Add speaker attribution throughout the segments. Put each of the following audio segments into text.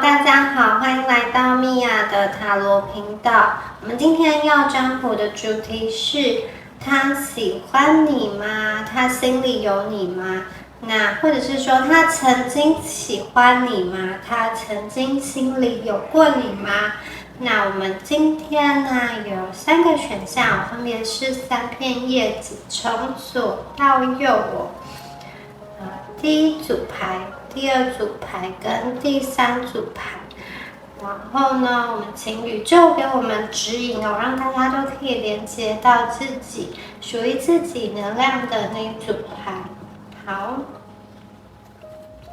Speaker 1: 大家好，欢迎来到米娅的塔罗频道。我们今天要占卜的主题是：他喜欢你吗？他心里有你吗？那或者是说，他曾经喜欢你吗？他曾经心里有过你吗？那我们今天呢有3个选项，分别是3片叶子，从左到右哦。第一组牌、第2组牌跟第3组牌。然后呢，我们请宇宙给我们指引哦，让大家都可以连接到自己属于自己能量的那一组牌。好，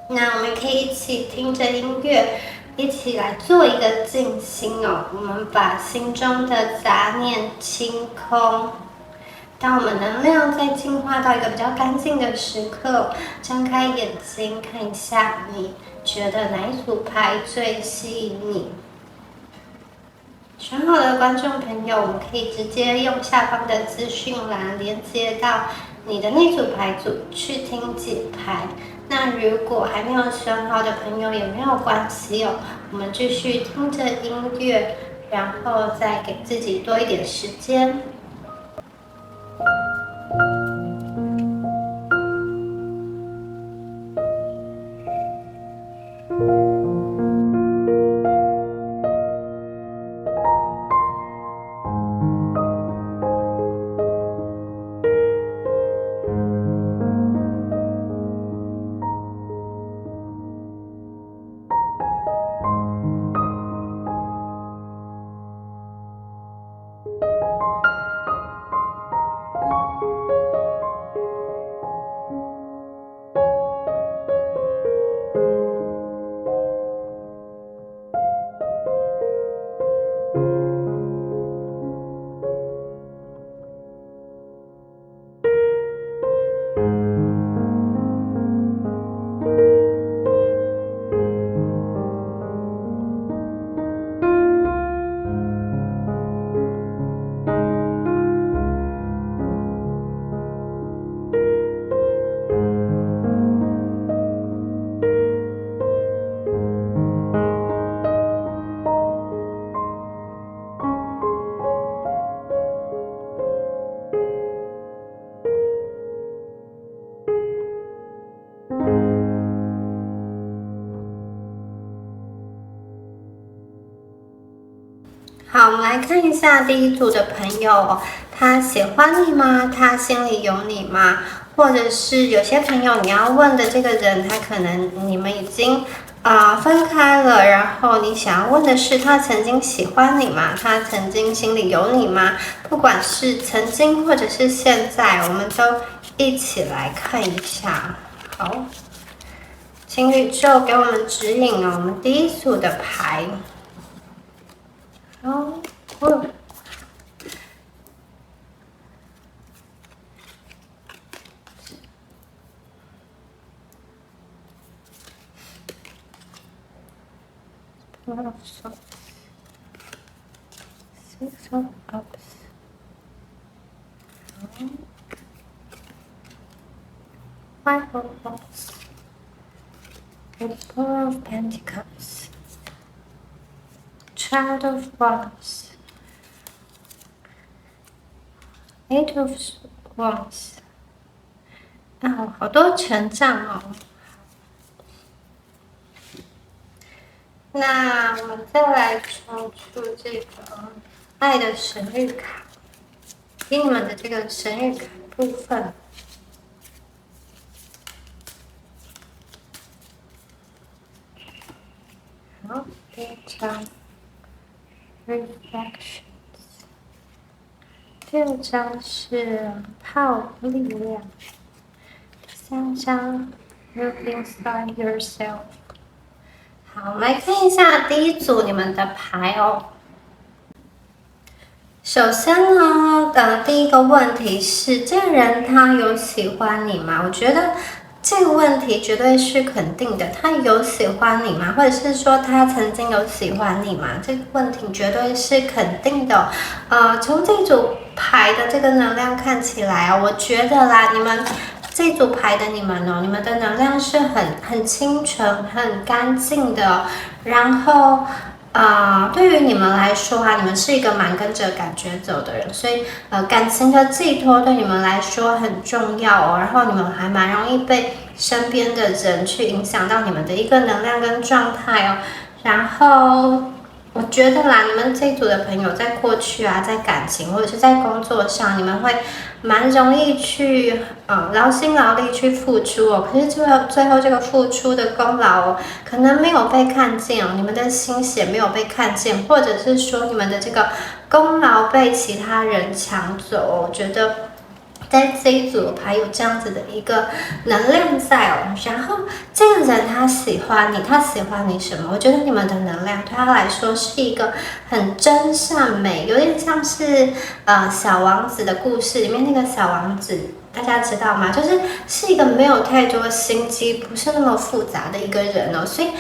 Speaker 1: 那我们可以一起听着音乐，一起来做一个静心哦。我们把心中的杂念清空。当我们能量在进化到一个比较干净的时刻，张开眼睛看一下，你觉得哪一组牌最吸引你？选好的观众朋友，我们可以直接用下方的资讯栏连接到你的那组牌组去听解牌。那如果还没有选好的朋友也没有关系哦，我们继续听着音乐，然后再给自己多一点时间。好，我们来看一下第一组的朋友，他喜欢你吗？他心里有你吗？或者是有些朋友你要问的这个人，他可能你们已经分开了，然后你想要问的是他曾经喜欢你吗？他曾经心里有你吗？不管是曾经或者是现在，我们都一起来看一下。好，请宇宙给我们指引哦。我们第一组的牌。哦，Six of Cups. Five of Cups. The Four of Pentacles. Child of Wands. Eight of Wands. 好多成长哦。那我们再来抽出这个爱的神谕卡，给你们的这个神谕卡部分。好，第一张 Reflections， 第2张是泡力量，第3张 Look Inside Yourself。好，我们来看一下第一组你们的牌哦。首先呢，第一个问题是，这个人他有喜欢你吗？我觉得这个问题绝对是肯定的，他有喜欢你吗？或者是说他曾经有喜欢你吗？这个问题绝对是肯定的。从这组牌的这个能量看起来啊，我觉得啦，你们这一组牌的你们哦，你们的能量是很清纯、很干净的，然后。对于你们来说啊，你们是一个蛮跟着感觉走的人，所以感情的寄托对你们来说很重要哦。然后你们还蛮容易被身边的人去影响到你们的一个能量跟状态哦。然后我觉得啦，你们这一组的朋友在过去啊，在感情或者是在工作上，你们会蛮容易去劳心劳力去付出哦。可是最后这个付出的功劳哦，可能没有被看见哦，你们的心血没有被看见，或者是说你们的这个功劳被其他人抢走哦。我觉得。在这一组牌有这样子的一个能量在哦，然后这个人他喜欢你，他喜欢你什么？我觉得你们的能量对他来说是一个很真善美，有点像是小王子的故事里面那个小王子，大家知道吗？是一个没有太多心机，不是那么复杂的一个人哦，所以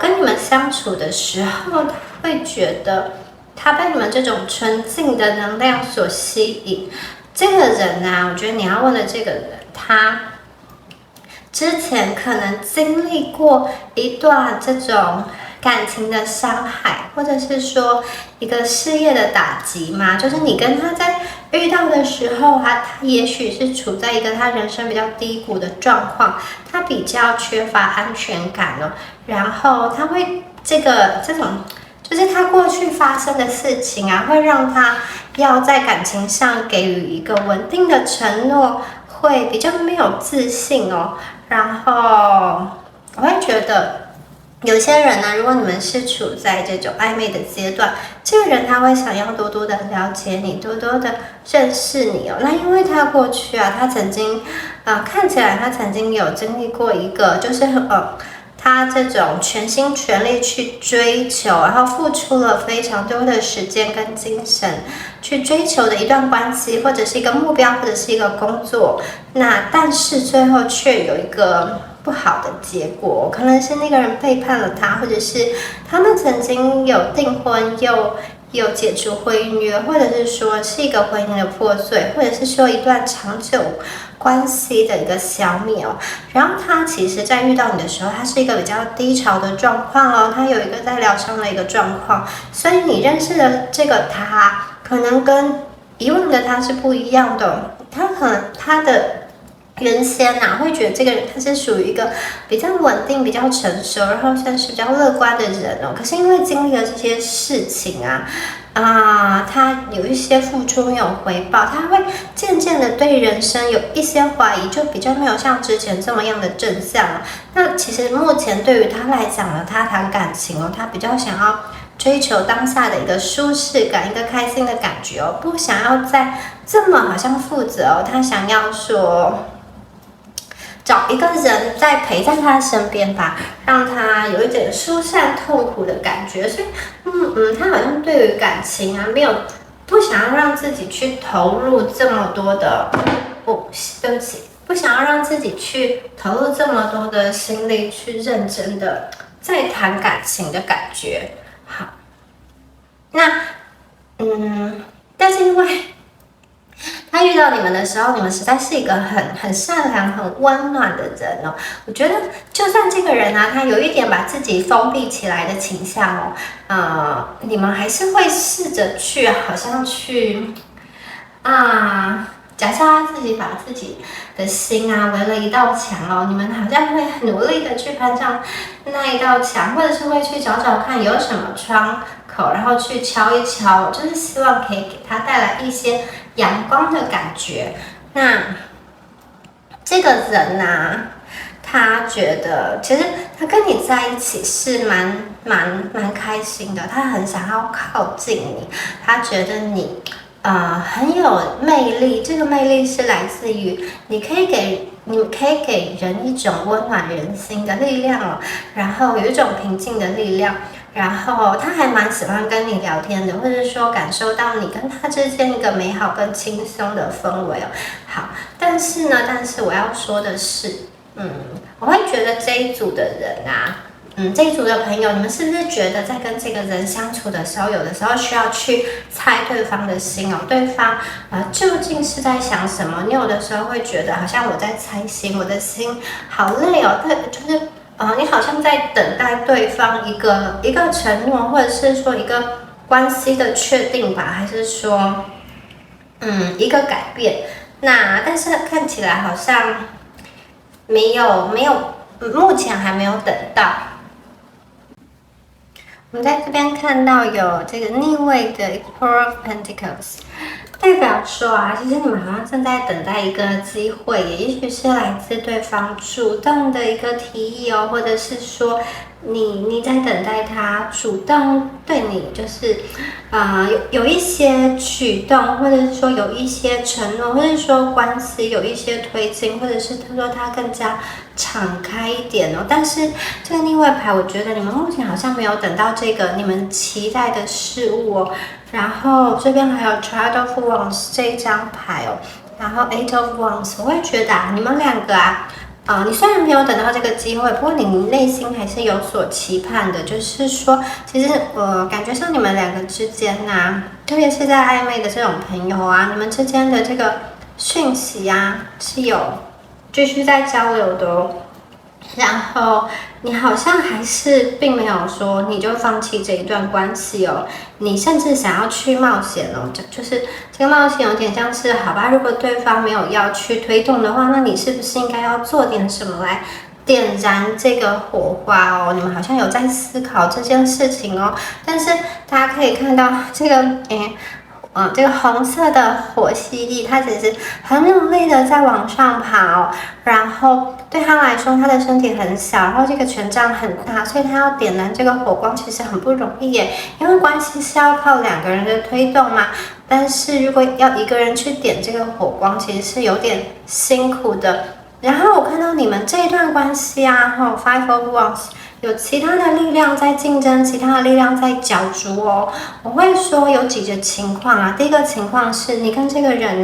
Speaker 1: 跟你们相处的时候，他会觉得他被你们这种纯净的能量所吸引。这个人啊，我觉得你要问的这个人，他之前可能经历过一段这种感情的伤害，或者是说一个事业的打击嘛。就是你跟他在遇到的时候啊，他也许是处在一个他人生比较低谷的状况，他比较缺乏安全感哦，然后他会这种。就是他过去发生的事情啊，会让他要在感情上给予一个稳定的承诺，会比较没有自信哦。然后我会觉得，有些人呢，如果你们是处在这种暧昧的阶段，这个人他会想要多多的了解你，多多的认识你哦。那因为他过去啊，他曾经看起来他曾经有经历过一个，就是他这种全心全力去追求，然后付出了非常多的时间跟精神去追求的一段关系，或者是一个目标，或者是一个工作，但是最后却有一个不好的结果，可能是那个人背叛了他，或者是他们曾经有订婚又解除婚姻约，或者是说是一个婚姻的破碎，或者是说一段长久关系的一个消灭哦。然后他其实在遇到你的时候，他是一个比较低潮的状况哦，他有一个在疗伤的一个状况，所以你认识的这个他，可能跟以往的他是不一样的，他可能他的原先会觉得这个人他是属于一个比较稳定、比较成熟，然后算是比较乐观的人哦。可是因为经历了这些事情他有一些付出没有回报，他会渐渐的对人生有一些怀疑，就比较没有像之前这么样的正向了。那其实目前对于他来讲呢，他谈感情哦，他比较想要追求当下的一个舒适感，一个开心的感觉哦，不想要再这么好像负责哦，他想要说。找一个人在陪在他身边吧，让他有一点疏散痛苦的感觉。所以，他好像对于感情不想要让自己去投入这么多的，对不起，不想要让自己去投入这么多的心力去认真的在谈感情的感觉。好，但是因为。他遇到你们的时候，你们实在是一个很善良、很温暖的人哦。我觉得，就算这个人他有一点把自己封闭起来的倾向哦，你们还是会试着去，好像去假设他自己把自己的心围了一道墙哦，你们好像会很努力的去攀上那一道墙，或者是会去找找看有什么窗口，然后去敲一敲，就是希望可以给他带来一些阳光的感觉。那这个人他觉得其实他跟你在一起是蛮开心的，他很想要靠近你，他觉得你很有魅力。这个魅力是来自于你可以给人一种温暖人心的力量哦，然后有一种平静的力量。然后他还蛮喜欢跟你聊天的，或者说感受到你跟他之间一个美好跟轻松的氛围哦。好，但是我要说的是，我会觉得这一组的人这一组的朋友，你们是不是觉得在跟这个人相处的时候，有的时候需要去猜对方的心哦？对方究竟是在想什么？你有的时候会觉得好像我在猜心，我的心好累哦。对，就是你好像在等待对方一个承诺，或者是说一个关系的确定吧，还是说一个改变？那但是看起来好像没有，目前还没有等到。我们在这边看到有这个逆位的 Explorer of Pentacles， 代表说啊，其实你们好像正在等待一个机会，也许是来自对方主动的一个提议哦，或者是说你在等待他主动对你就是有一些举动，或者是说有一些承诺，或者是说关系有一些推进，或者是他说他更加敞开一点哦。但是这个逆位牌，我觉得你们目前好像没有等到这个你们期待的事物哦。然后这边还有 Child of Wands 这一张牌哦，然后 Eight of Wands， 我会觉得你们两个你虽然没有等到这个机会，不过你内心还是有所期盼的。就是说，其实感觉上你们两个之间特别是在暧昧的这种朋友你们之间的这个讯息是有继续在交流的哦。然后你好像还是并没有说你就放弃这一段关系哦，你甚至想要去冒险哦，就是这个冒险有点像是好吧，如果对方没有要去推动的话，那你是不是应该要做点什么来点燃这个火花哦？你们好像有在思考这件事情哦，但是大家可以看到这个这个红色的火蜥蜴，它其实很努力的在往上爬然后对他来说，他的身体很小，然后这个权杖很大，所以他要点燃这个火光其实很不容易耶，因为关系是要靠两个人的推动嘛。但是如果要一个人去点这个火光，其实是有点辛苦的。然后我看到你们这一段关系Five of Wands。有其他的力量在竞争，其他的力量在角逐哦。我会说有几个情况第一个情况是你跟这个人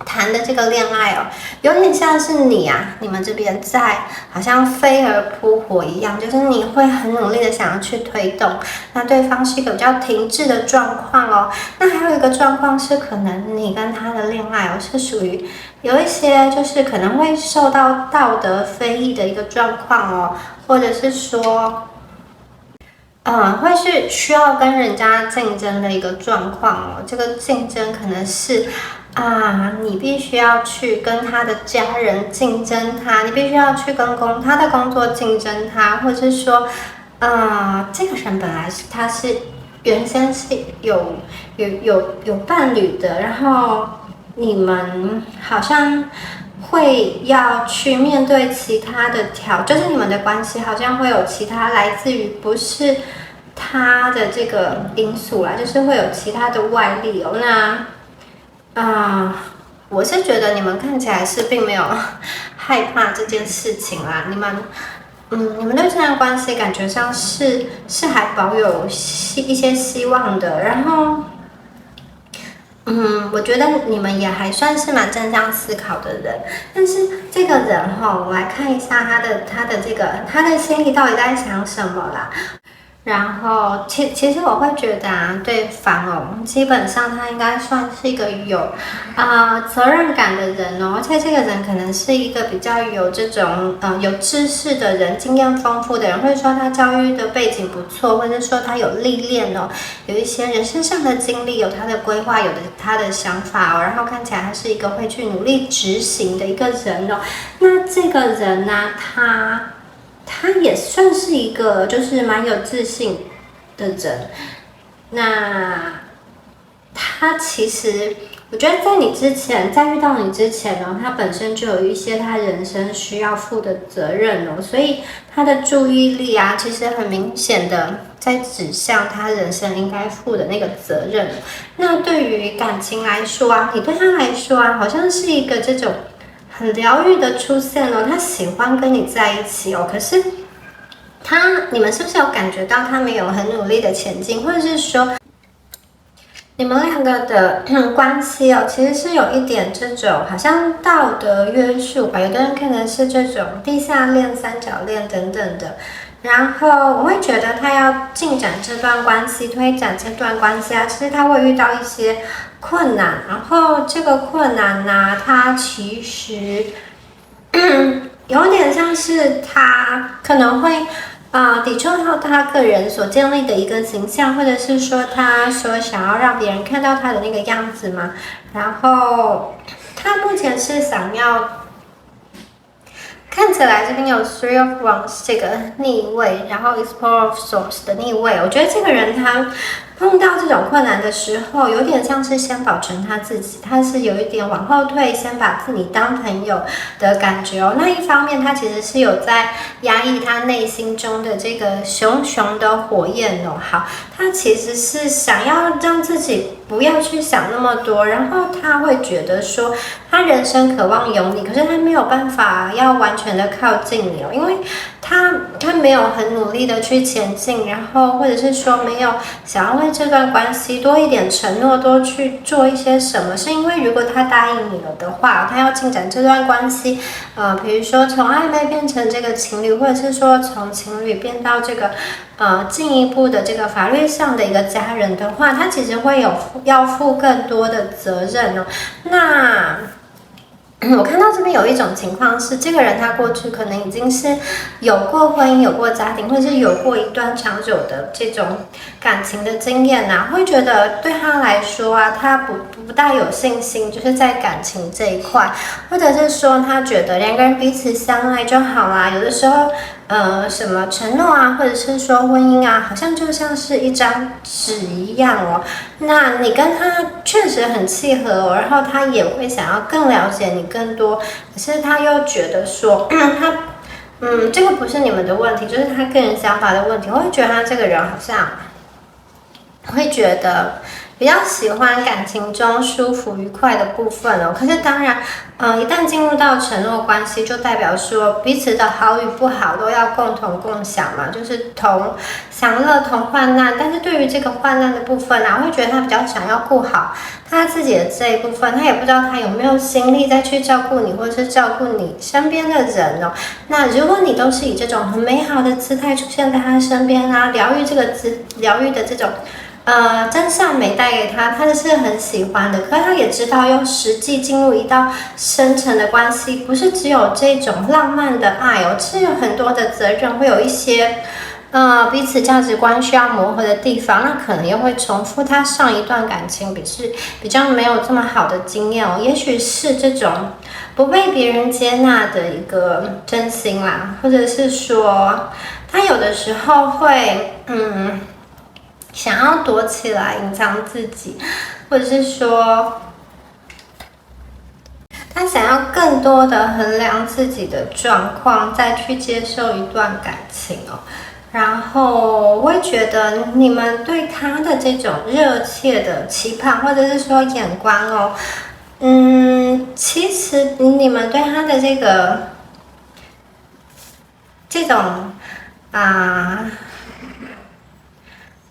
Speaker 1: 谈的这个恋爱有点像是你们这边在好像飞蛾扑火一样，就是你会很努力的想要去推动，那对方是一个比较停滞的状况那还有一个状况是，可能你跟他的恋爱是属于有一些就是可能会受到道德非议的一个状况或者是说会是需要跟人家竞争的一个状况这个竞争可能是你必须要去跟他的家人竞争他，你必须要去跟他的工作竞争他，或者是说这个人本来他是原先是有伴侣的，然后你们好像会要去面对其他的就是你们的关系好像会有其他来自于不是他的这个因素就是会有其他的外力我是觉得你们看起来是并没有害怕这件事情你们对这段关系感觉上是还保有一些希望的，然后我觉得你们也还算是蛮正向思考的人，但是这个人我来看一下他的心里到底在想什么啦。然后其实我会觉得对方基本上他应该算是一个有责任感的人而且这个人可能是一个比较有这种有知识的人，经验丰富的人，或者说他教育的背景不错，或者说他有历练有一些人生上的经历，有他的规划，有他的想法然后看起来他是一个会去努力执行的一个人那这个人他也算是一个就是蛮有自信的人，那他其实我觉得在遇到你之前他本身就有一些他人生需要负的责任所以他的注意力其实很明显的在指向他人生应该负的那个责任。那对于感情来说你对他来说好像是一个这种很疗愈的出现他喜欢跟你在一起可是你们是不是有感觉到他没有很努力的前进，或者是说你们两个的关系其实是有一点这种好像道德约束吧，有的人可能是这种地下恋、三角恋等等的，然后我会觉得他要进展这段关系、推展这段关系啊，其实他会遇到一些困难，然后这个困难呢，他其实有点像是他可能会抵触到他个人所建立的一个形象，或者是说他所想要让别人看到他的那个样子嘛。然后他目前是想要。看起来这边有 Three of Wands 这个逆位，然后 Explore of Swords 的逆位，我觉得这个人他碰到这种困难的时候，有点像是先保存他自己，他是有一点往后退，先把自己当朋友的感觉哦。那一方面，他其实是有在压抑他内心中的这个熊熊的火焰哦。好，他其实是想要让自己不要去想那么多，然后他会觉得说，他人生渴望有你，可是他没有办法要完全的靠近你哦，因为他没有很努力的去前进，然后或者是说没有想要为这段关系多一点承诺，多去做一些什么，是因为如果他答应你了的话，他要进展这段关系，比如说从暧昧变成这个情侣，或者是说从情侣变到这个进一步的这个法律上的一个家人的话，他其实会要负更多的责任哦。那我看到这边有一种情况是，这个人他过去可能已经是有过婚姻、有过家庭，或者是有过一段长久的这种感情的经验啊，会觉得对他来说啊，他不大有信心，就是在感情这一块，或者是说他觉得两个人彼此相爱就好啦，有的时候。什么承诺啊，或者是说婚姻啊，好像就像是一张纸一样哦。那你跟他确实很契合哦，然后他也会想要更了解你更多，可是他又觉得说，这个不是你们的问题，就是他个人想法的问题。我会觉得他这个人好像会觉得。比较喜欢感情中舒服愉快的部分哦，可是当然，一旦进入到承诺关系，就代表说彼此的好与不好都要共同共享嘛，就是同享乐同患难。但是对于这个患难的部分啊，我会觉得他比较想要顾好他自己的这一部分，他也不知道他有没有心力再去照顾你，或者是照顾你身边的人哦。那如果你都是以这种很美好的姿态出现在他身边啊，疗愈的这种。真善美带给他，他是很喜欢的。可是他也知道，要实际进入一道深层的关系，不是只有这种浪漫的爱哦，是有很多的责任，会有一些彼此价值观需要磨合的地方，那可能又会重复他上一段感情比较没有这么好的经验哦。也许是这种不被别人接纳的一个真心啦，或者是说他有的时候会想要躲起来隐藏自己，或者是说他想要更多的衡量自己的状况，再去接受一段感情哦。然后我会觉得你们对他的这种热切的期盼，或者是说眼光哦，其实你们对他的这种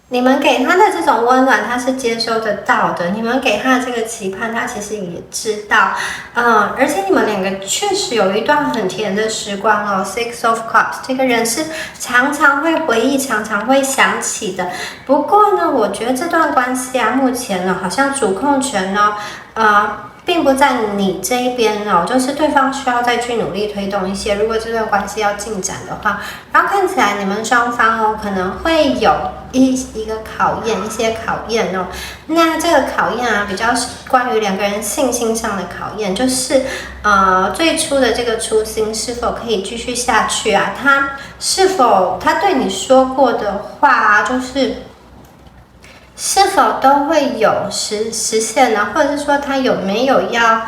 Speaker 1: 你们给他的这种温暖，他是接收得到的。你们给他的这个期盼，他其实也知道。而且你们两个确实有一段很甜的时光哦。Six of Cups 这个人是常常会回忆、常常会想起的。不过呢，我觉得这段关系啊，目前呢，好像主控权呢，并不在你这一边哦，就是对方需要再去努力推动一些。如果这段关系要进展的话，然后看起来你们双方哦可能会有一个考验，一些考验哦。那这个考验啊，比较是关于两个人信心上的考验，就是最初的这个初心是否可以继续下去啊？他对你说过的话啊，是否都会有实现呢？或者是说他有没有要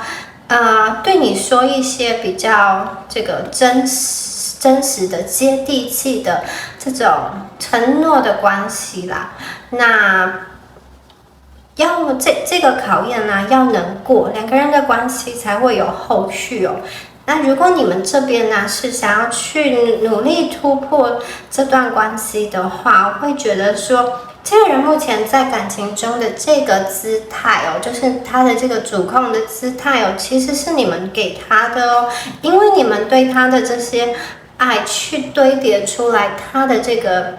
Speaker 1: 对你说一些比较这个真实的接地气的这种承诺的关系啦？那要这个考验呢，要能过，两个人的关系才会有后续哦。那如果你们这边呢是想要去努力突破这段关系的话，我会觉得说。这个人目前在感情中的这个姿态哦，就是他的这个主控的姿态哦，其实是你们给他的哦，因为你们对他的这些爱去堆叠出来他的这个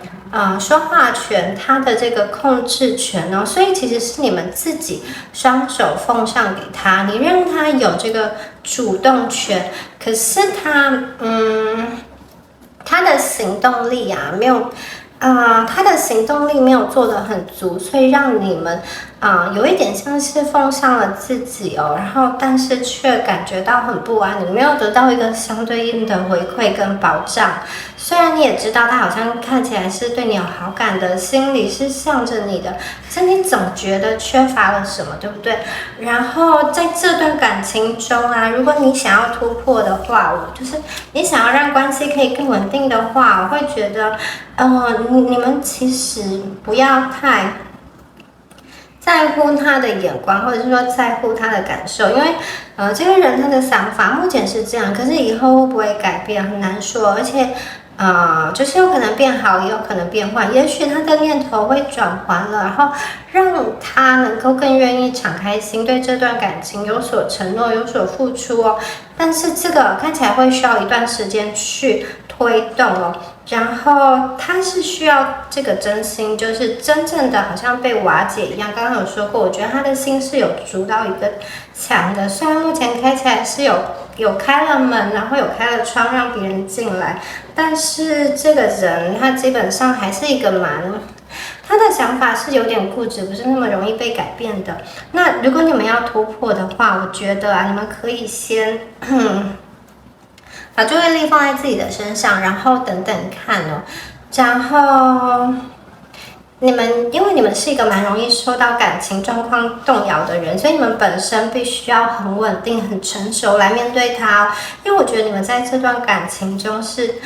Speaker 1: 说话权，他的这个控制权哦，所以其实是你们自己双手奉上给他，你让他有这个主动权，可是他的行动力啊没有。他的行动力没有做得很足，所以让你们有一点像是奉上了自己哦，然后但是却感觉到很不安，你没有得到一个相对应的回馈跟保障。虽然你也知道他好像看起来是对你有好感的，心里是向着你的，可是你总觉得缺乏了什么，对不对？然后在这段感情中啊，如果你想要突破的话，就是你想要让关系可以更稳定的话，我会觉得你们其实不要太在乎他的眼光，或者是说在乎他的感受，因为这个人他的想法目前是这样，可是以后会不会改变很难说，而且就是有可能变好，也有可能变坏，也许他的念头会转环了，然后让他能够更愿意敞开心，对这段感情有所承诺，有所付出哦。但是这个看起来会需要一段时间去推动哦。然后他是需要这个真心，就是真正的好像被瓦解一样。刚刚有说过，我觉得他的心是有筑到一个墙的，虽然目前开起来是有开了门，然后有开了窗让别人进来，但是这个人他基本上还是一个他的想法是有点固执，不是那么容易被改变的。那如果你们要突破的话，我觉得你们可以先把注意力放在自己的身上，然后等等看哦。然后因为你们是一个蛮容易受到感情状况动摇的人，所以你们本身必须要很稳定、很成熟来面对它哦。因为我觉得你们在这段感情中是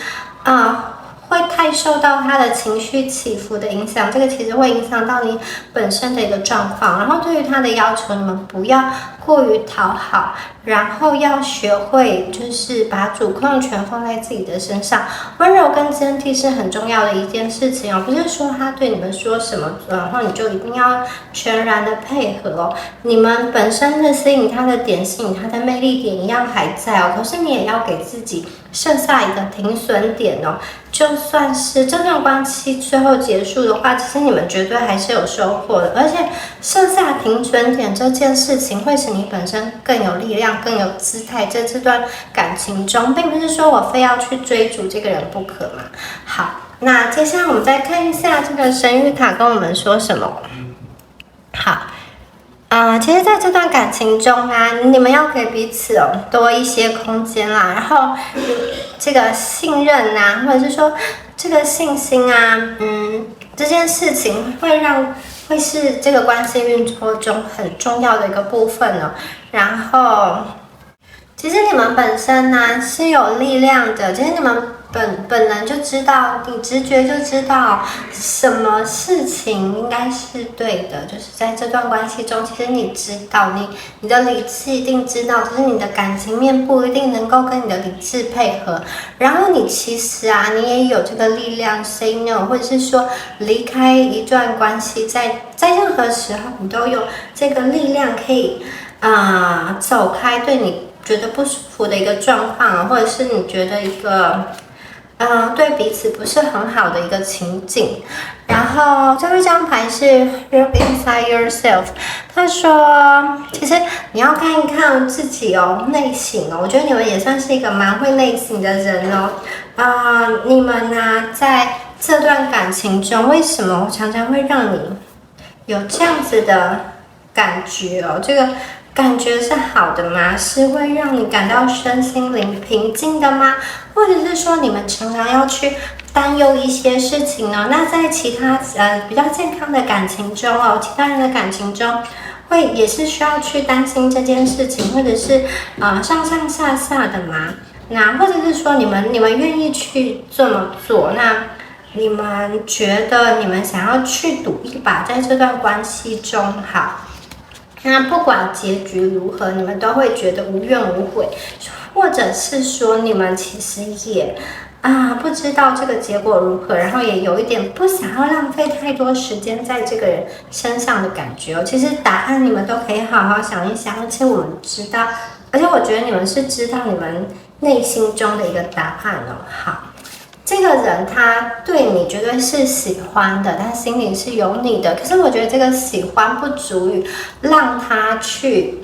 Speaker 1: 会太受到他的情绪起伏的影响，这个其实会影响到你本身的一个状况。然后对于他的要求，你们不要过于讨好，然后要学会就是把主控权放在自己的身上。温柔跟坚定是很重要的一件事情哦，不是说他对你们说什么，然后你就一定要全然的配合哦。你们本身的吸引他的点、吸引他的魅力点一样还在哦，可是你也要给自己设下一个停损点哦。就算是这段关系最后结束的话，其实你们绝对还是有收获的，而且设下停损点这件事情会使你本身更有力量、更有姿态，在这段感情中，并不是说我非要去追逐这个人不可嘛。好，那接下来我们再看一下这个神谕卡跟我们说什么。好。其实在这段感情中啊，你们要给彼此多一些空间啦，然后这个信任啊，或者是说这个信心啊，这件事情会是这个关系运作中很重要的一个部分哦。然后，其实你们本身呢是有力量的，其实你们本能就知道，你直觉就知道什么事情应该是对的，就是在这段关系中，其实你知道，你的理智一定知道，只是你的感情面不一定能够跟你的理智配合。然后你其实你也有这个力量 say no， 或者是说离开一段关系，在任何时候你都有这个力量可以走开对你觉得不舒服的一个状况，或者是你觉得一个对彼此不是很好的一个情景。然后这一张牌是 Look Inside Yourself， 他说其实你要看一看自己内省我觉得你们也算是一个蛮会内省的人你们在这段感情中，为什么常常会让你有这样子的感觉这个感觉是好的吗？是会让你感到身心灵平静的吗？或者是说你们常常要去担忧一些事情呢？那在其他比较健康的感情中其他人的感情中，也是需要去担心这件事情，或者是上上下下的吗？那或者是说你们愿意去这么做？那你们觉得你们想要去赌一把，在这段关系中好？那不管结局如何，你们都会觉得无怨无悔，或者是说你们其实也不知道这个结果如何，然后也有一点不想要浪费太多时间在这个人身上的感觉其实答案你们都可以好好想一想，而且我觉得你们是知道你们内心中的一个答案哦。好，这个人他对你绝对是喜欢的，他心里是有你的。可是我觉得这个喜欢不足以让他去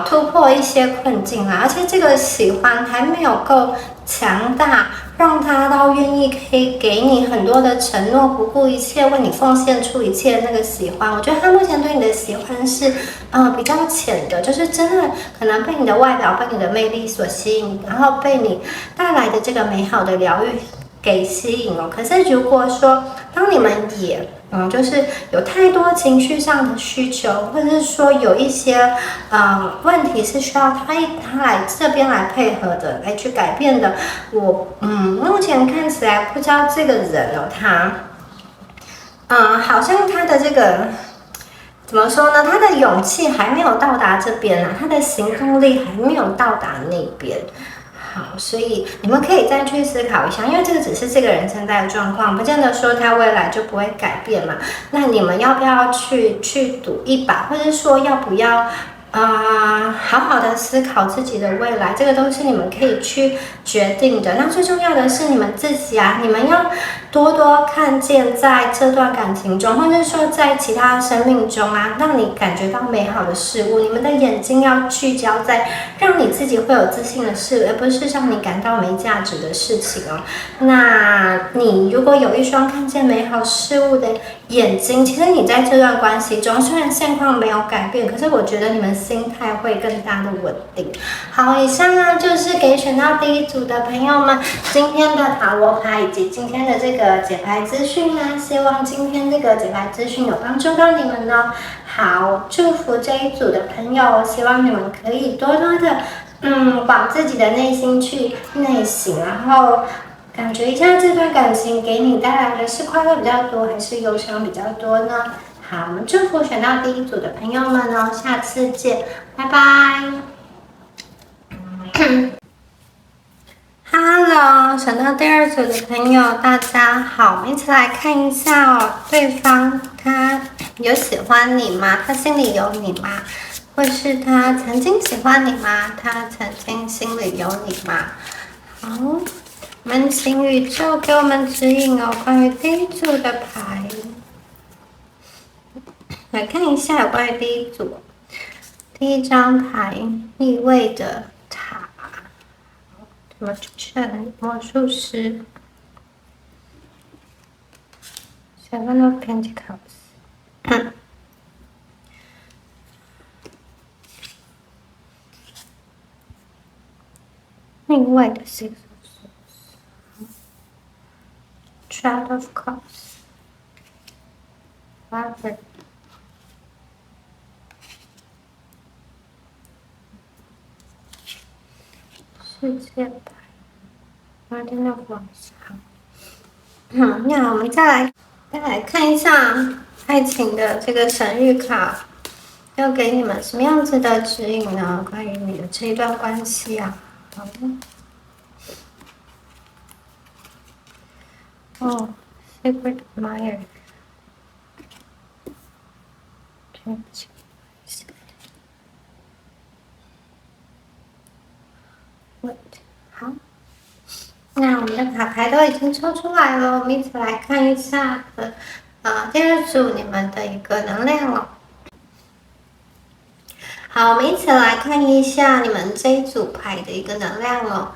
Speaker 1: 突破一些困境啊，而且这个喜欢还没有够强大，让他到愿意可以给你很多的承诺，不顾一切为你奉献出一切的那个喜欢。我觉得他目前对你的喜欢是比较浅的，就是真的可能被你的外表、被你的魅力所吸引，然后被你带来的这个美好的疗愈给吸引哦。可是如果说当你们也就是有太多情绪上的需求，或者是说有一些问题是需要他来这边来配合的，来去改变的。我目前看起来不知道这个人哦，他好像他的这个怎么说呢？他的勇气还没有到达这边啊，他的行动力还没有到达那边。好，所以你们可以再去思考一下，因为这个只是这个人现在的状况，不见得说他未来就不会改变嘛。那你们要不要去赌一把，或者说要不要好好的思考自己的未来，这个都是你们可以去决定的。那最重要的是你们自己啊，你们要多多看见在这段感情中，或者说在其他生命中啊，让你感觉到美好的事物。你们的眼睛要聚焦在让你自己会有自信的事，而不是让你感到没价值的事情哦。那你如果有一双看见美好事物的眼睛，其实你在这段关系中，虽然现况没有改变，可是我觉得你们心态会更加的稳定。好，以上呢就是给选到第一组的朋友们今天的塔罗牌以及今天的这个解牌资讯啊，希望今天这个解牌资讯有帮助到你们呢。好，祝福这一组的朋友，希望你们可以多多的往自己的内心去内省，然后感觉一下这段感情给你带来的是快乐比较多，还是忧伤比较多呢？好，我们祝福选到第一组的朋友们哦，下次见，拜拜。Hello， 选到第二组的朋友，大家好，我们一起来看一下哦，对方他有喜欢你吗？他心里有你吗？或是他曾经喜欢你吗？他曾经心里有你吗？好，我们请宇宙给我们指引哦，关于第一组的牌，来看一下有关于第一组第一张牌逆位的塔。什么主持人、魔术师 ，Seven of Pentacles， 另外的 Six of Swords， Child of Cups， 世界牌 ，Garden of Wands。那我们再来看一下爱情的这个神谕卡，要给你们什么样子的指引呢？关于你的这一段关系啊，好。Secret Admirer， 好，那我们的卡牌都已经抽出来了，我们一起来看一下第二组你们的一个能量哦。好，我们一起来看一下你们这一组牌的一个能量哦。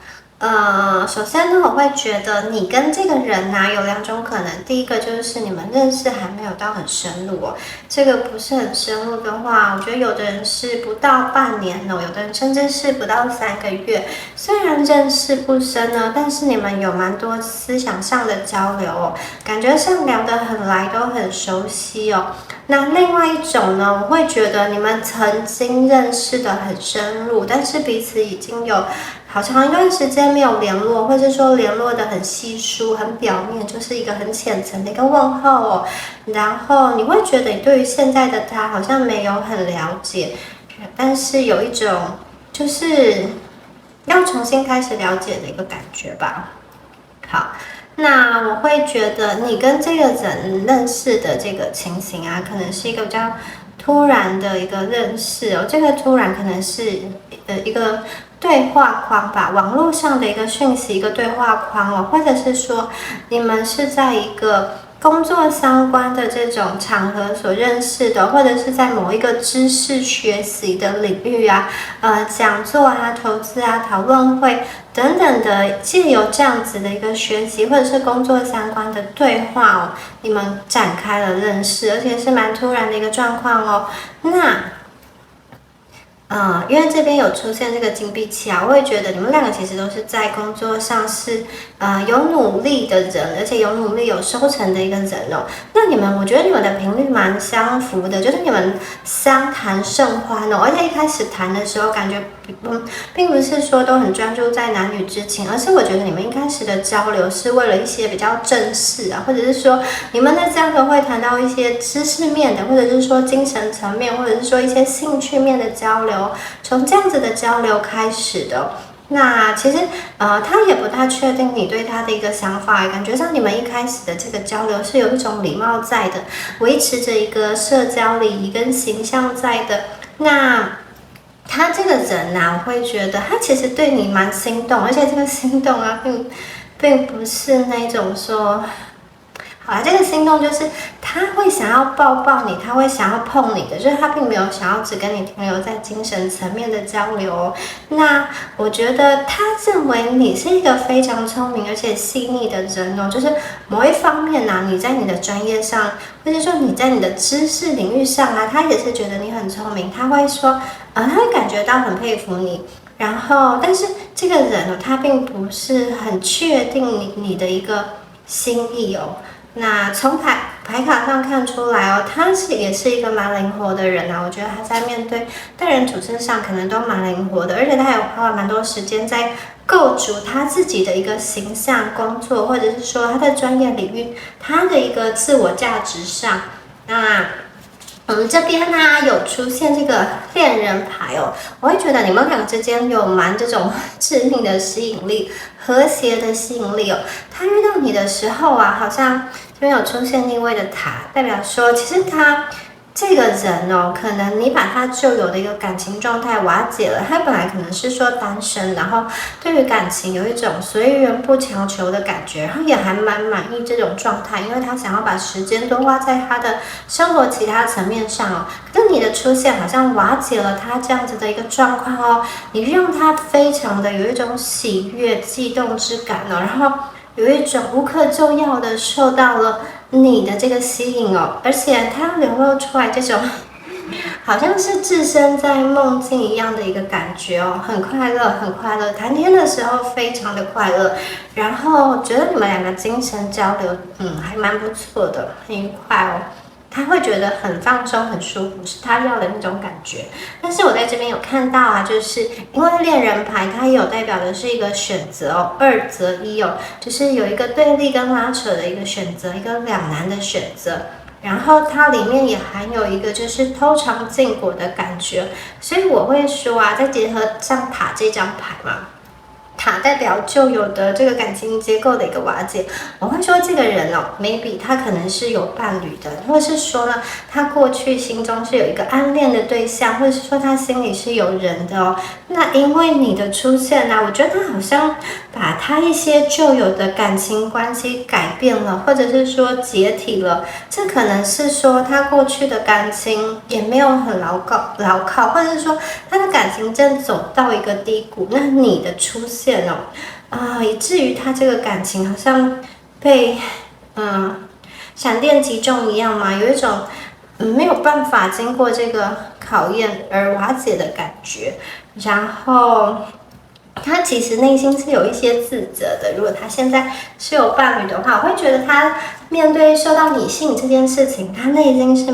Speaker 1: 首先呢，我会觉得你跟这个人啊有两种可能。第一个就是你们认识还没有到很深入哦，这个不是很深入的话，我觉得有的人是不到半年哦，有的人甚至是不到3个月。虽然认识不深呢，但是你们有蛮多思想上的交流哦，感觉上聊得很来，都很熟悉哦。那另外一种呢，我会觉得你们曾经认识的很深入，但是彼此已经有好长一段时间没有联络，或者说联络的很稀疏、很表面，就是一个很浅层的一个问候哦。然后你会觉得你对于现在的他好像没有很了解，但是有一种就是要重新开始了解的一个感觉吧。好。那我会觉得你跟这个人认识的这个情形啊，可能是一个比较突然的一个认识哦。这个突然可能是一个对话框吧，网络上的一个讯息，一个对话框哦，或者是说你们是在一个工作相关的这种场合所认识的，或者是在某一个知识学习的领域啊，讲座啊、投资啊、讨论会等等的，借由这样子的一个学习或者是工作相关的对话哦，你们展开了认识，而且是蛮突然的一个状况哦。那因为这边有出现这个金币七啊，我也觉得你们两个其实都是在工作上是有努力的人，而且有努力有收成的一个人哦。那你们，我觉得你们的频率蛮相符的，就是你们相谈甚欢哦。而且一开始谈的时候，感觉并不是说都很专注在男女之情，而是我觉得你们一开始的交流是为了一些比较正式啊，或者是说你们的交流会谈到一些知识面的，或者是说精神层面，或者是说一些兴趣面的交流。从这样子的交流开始的，那其实他也不太确定你对他的一个想法，感觉上你们一开始的这个交流是有一种礼貌在的，维持着一个社交礼仪跟形象在的。那他这个人啊，我会觉得他其实对你蛮心动，而且这个心动啊，并不是那种说。好啦，这个心动就是他会想要抱抱你，他会想要碰你的，就是他并没有想要只跟你停留在精神层面的交流哦。那我觉得他认为你是一个非常聪明而且细腻的人哦，就是某一方面啊，你在你的专业上，或者说你在你的知识领域上啊，他也是觉得你很聪明，他会说，他会感觉到很佩服你。然后，但是这个人哦，他并不是很确定你的一个心意哦。那从牌卡上看出来哦，他也是一个蛮灵活的人啊。我觉得他在面对待人处事上可能都蛮灵活的，而且他也花了蛮多时间在构筑他自己的一个形象、工作，或者是说他的专业领域、他的一个自我价值上。那我们这边呢有出现这个恋人牌哦，我会觉得你们两个之间有蛮这种致命的吸引力、和谐的吸引力哦。他遇到你的时候啊，好像这边有出现逆位的塔，代表说其实他这个人哦，可能你把他旧有的一个感情状态瓦解了。他本来可能是说单身，然后对于感情有一种随缘不强求的感觉，然后也还蛮满意这种状态，因为他想要把时间多花在他的生活其他层面上哦。可是你的出现好像瓦解了他这样子的一个状况哦，你让他非常的有一种喜悦、悸动之感哦，然后有一种无可救药的受到了你的这个吸引哦，而且它流露出来这种好像是置身在梦境一样的一个感觉哦，很快乐，很快乐。谈天的时候非常的快乐，然后觉得你们两个精神交流，还蛮不错的，很愉快哦。他会觉得很放松、很舒服，是他要的那种感觉。但是我在这边有看到啊，就是因为恋人牌它也有代表的是一个选择哦，二择一哦，就是有一个对立跟拉扯的一个选择，一个两难的选择。然后它里面也含有一个就是偷尝禁果的感觉，所以我会说啊，再结合像塔这张牌嘛。塔代表旧有的这个感情结构的一个瓦解，我会说这个人哦 ，maybe 他可能是有伴侣的，或者是说呢，他过去心中是有一个暗恋的对象，或者是说他心里是有人的哦。那因为你的出现呢，我觉得他好像把他一些旧有的感情关系改变了，或者是说解体了。这可能是说他过去的感情也没有很牢靠，或者是说他的感情正走到一个低谷。那你的出现以至于他这个感情好像被闪电击中一样嘛，有一种没有办法经过这个考验而瓦解的感觉。然后他其实内心是有一些自责的，如果他现在是有伴侣的话，我会觉得他面对受到你吸引这件事情，他内心是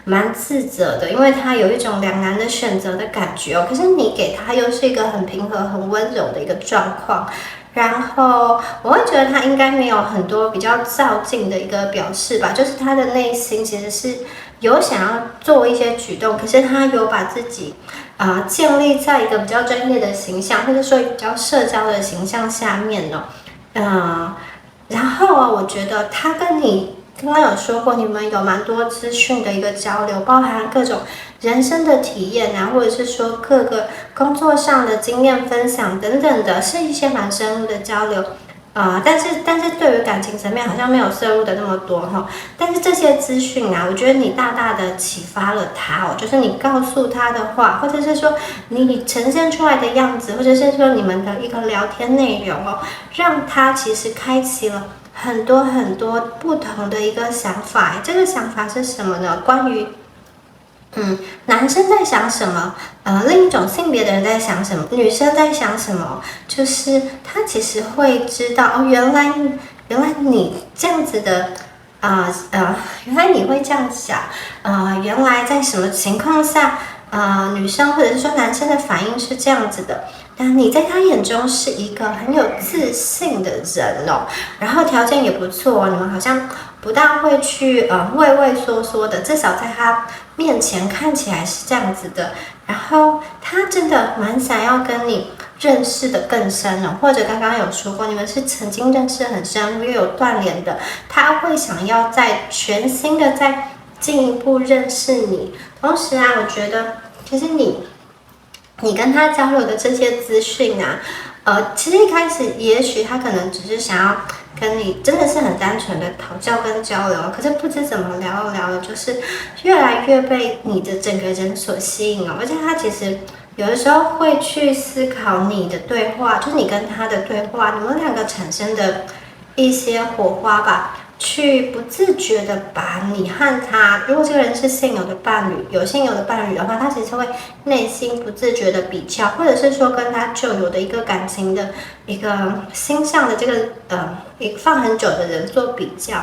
Speaker 1: 蛮自责的，因为他有一种两难的选择的感觉哦。可是你给他又是一个很平和、很温柔的一个状况。然后我会觉得他应该没有很多比较躁进的一个表示吧，就是他的内心其实是有想要做一些举动，可是他有把自己建立在一个比较专业的形象，或者说比较社交的形象下面哦。然后啊，我觉得他跟你刚刚有说过，你们有蛮多资讯的一个交流，包含各种人生的体验啊，或者是说各个工作上的经验分享等等的，是一些蛮深入的交流。但是对于感情层面好像没有摄入的那么多哈。但是这些资讯啊，我觉得你大大的启发了他哦，就是你告诉他的话，或者是说你呈现出来的样子，或者是说你们的一个聊天内容哦，让他其实开启了很多很多不同的一个想法。这个想法是什么呢？关于男生在想什么？另一种性别的人在想什么？女生在想什么？就是他其实会知道哦，原来你这样子的，原来你会这样想，原来在什么情况下，女生或者是说男生的反应是这样子的。但你在他眼中是一个很有自信的人哦，然后条件也不错哦，你们好像不大会去畏畏缩缩的，至少在他面前看起来是这样子的。然后他真的蛮想要跟你认识的更深哦，或者刚刚有说过，你们是曾经认识很深又有断联的，他会想要在全新的再进一步认识你。同时啊，我觉得其实你跟他交流的这些资讯啊，其实一开始也许他可能只是想要跟你真的是很单纯的讨教跟交流，可是不知怎么聊着聊着，就是越来越被你的整个人所吸引哦，而且他其实有的时候会去思考你的对话，就是你跟他的对话，你们两个产生的一些火花吧。去不自觉的把你和他，如果这个人是现有的伴侣，有现有的伴侣的话，他其实会内心不自觉的比较，或者是说跟他旧有的一个感情的一个心上的这个一个放很久的人做比较。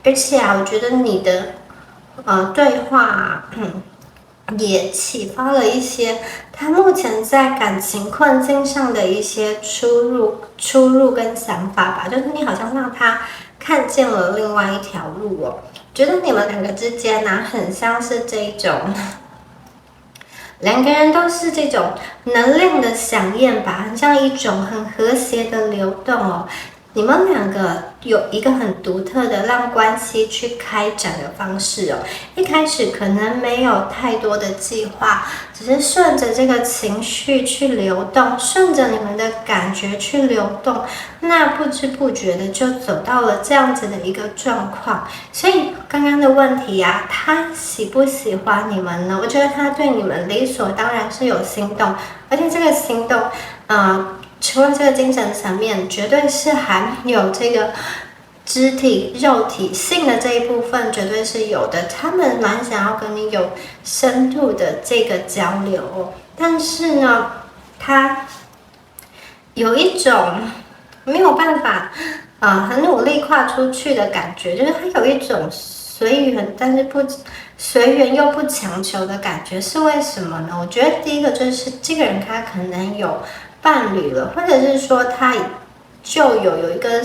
Speaker 1: 而且啊，我觉得你的对话也启发了一些他目前在感情困境上的一些出入跟想法吧，就是你好像让他看见了另外一条路哦。觉得你们两个之间呢，很像是这种两个人都是这种能量的响应吧，很像一种很和谐的流动哦。你们两个有一个很独特的让关系去开展的方式哦。一开始可能没有太多的计划，只是顺着这个情绪去流动，顺着你们的感觉去流动，那不知不觉的就走到了这样子的一个状况。所以刚刚的问题啊，他喜不喜欢你们呢？我觉得他对你们理所当然是有心动，而且这个心动，除了这个精神层面，绝对是还有这个肢体、肉体性的这一部分，绝对是有的。他们蛮想要跟你有深度的这个交流，但是呢，他有一种没有办法，很努力跨出去的感觉，就是他有一种随缘，但是不随缘又不强求的感觉，是为什么呢？我觉得第一个就是这个人他可能有伴侣了，或者是说他就有一个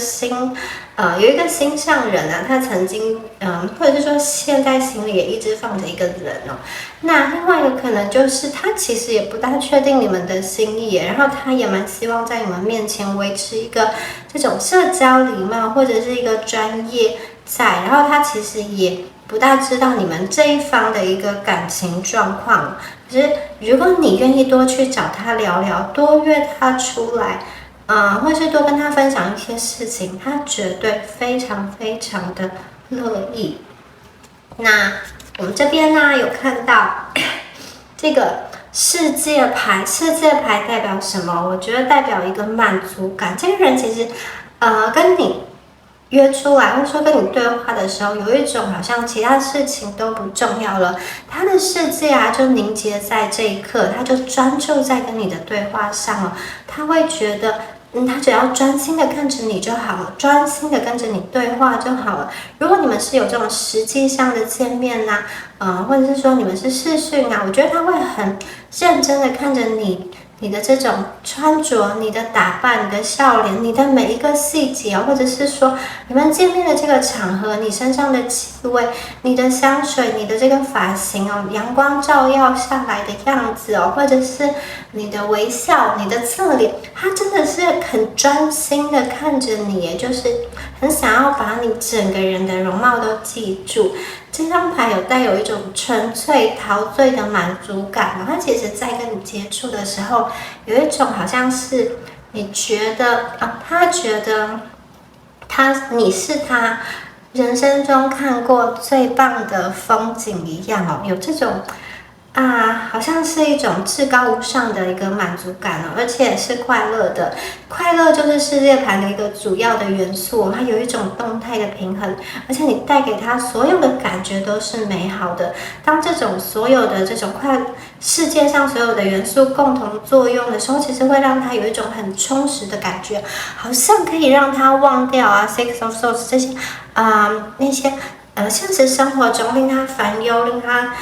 Speaker 1: 有一个心上人啊，他曾经或者是说现在心里也一直放着一个人哦。那另外一个可能就是他其实也不大确定你们的心意，然后他也蛮希望在你们面前维持一个这种社交礼貌或者是一个专业在，然后他其实也不大知道你们这一方的一个感情状况。可是如果你愿意多去找他聊聊，多约他出来，或是多跟他分享一些事情，他绝对非常非常的乐意。那我们这边呢有看到这个世界牌，世界牌代表什么？我觉得代表一个满足感。这个人其实跟你约出来，或者说跟你对话的时候，有一种好像其他事情都不重要了，他的世界啊就凝结在这一刻，他就专注在跟你的对话上了，他会觉得他只要专心的看着你就好了，专心的跟着你对话就好了。如果你们是有这种实际上的见面或者是说你们是视讯啊，我觉得他会很认真的看着你你的这种穿着、你的打扮、你的笑脸、你的每一个细节，或者是说你们见面的这个场合，你身上的气味、你的香水、你的这个发型哦，阳光照耀下来的样子哦，或者是你的微笑、你的侧脸，他真的是很专心的看着你，也就是很想要把你整个人的容貌都记住。这张牌有带有一种纯粹陶醉的满足感，它其实在跟你接触的时候，有一种好像是你觉得他觉得你是他人生中看过最棒的风景一样哦，有这种好像是一种至高无上的一个满足感哦，而且是快乐的。快乐就是世界盘的一个主要的元素，它有一种动态的平衡，而且你带给它所有的感觉都是美好的。当这种所有的这种世界上所有的元素共同作用的时候，其实会让它有一种很充实的感觉，好像可以让它忘掉Six of Swords 这些那些现实生活中令他烦忧、令他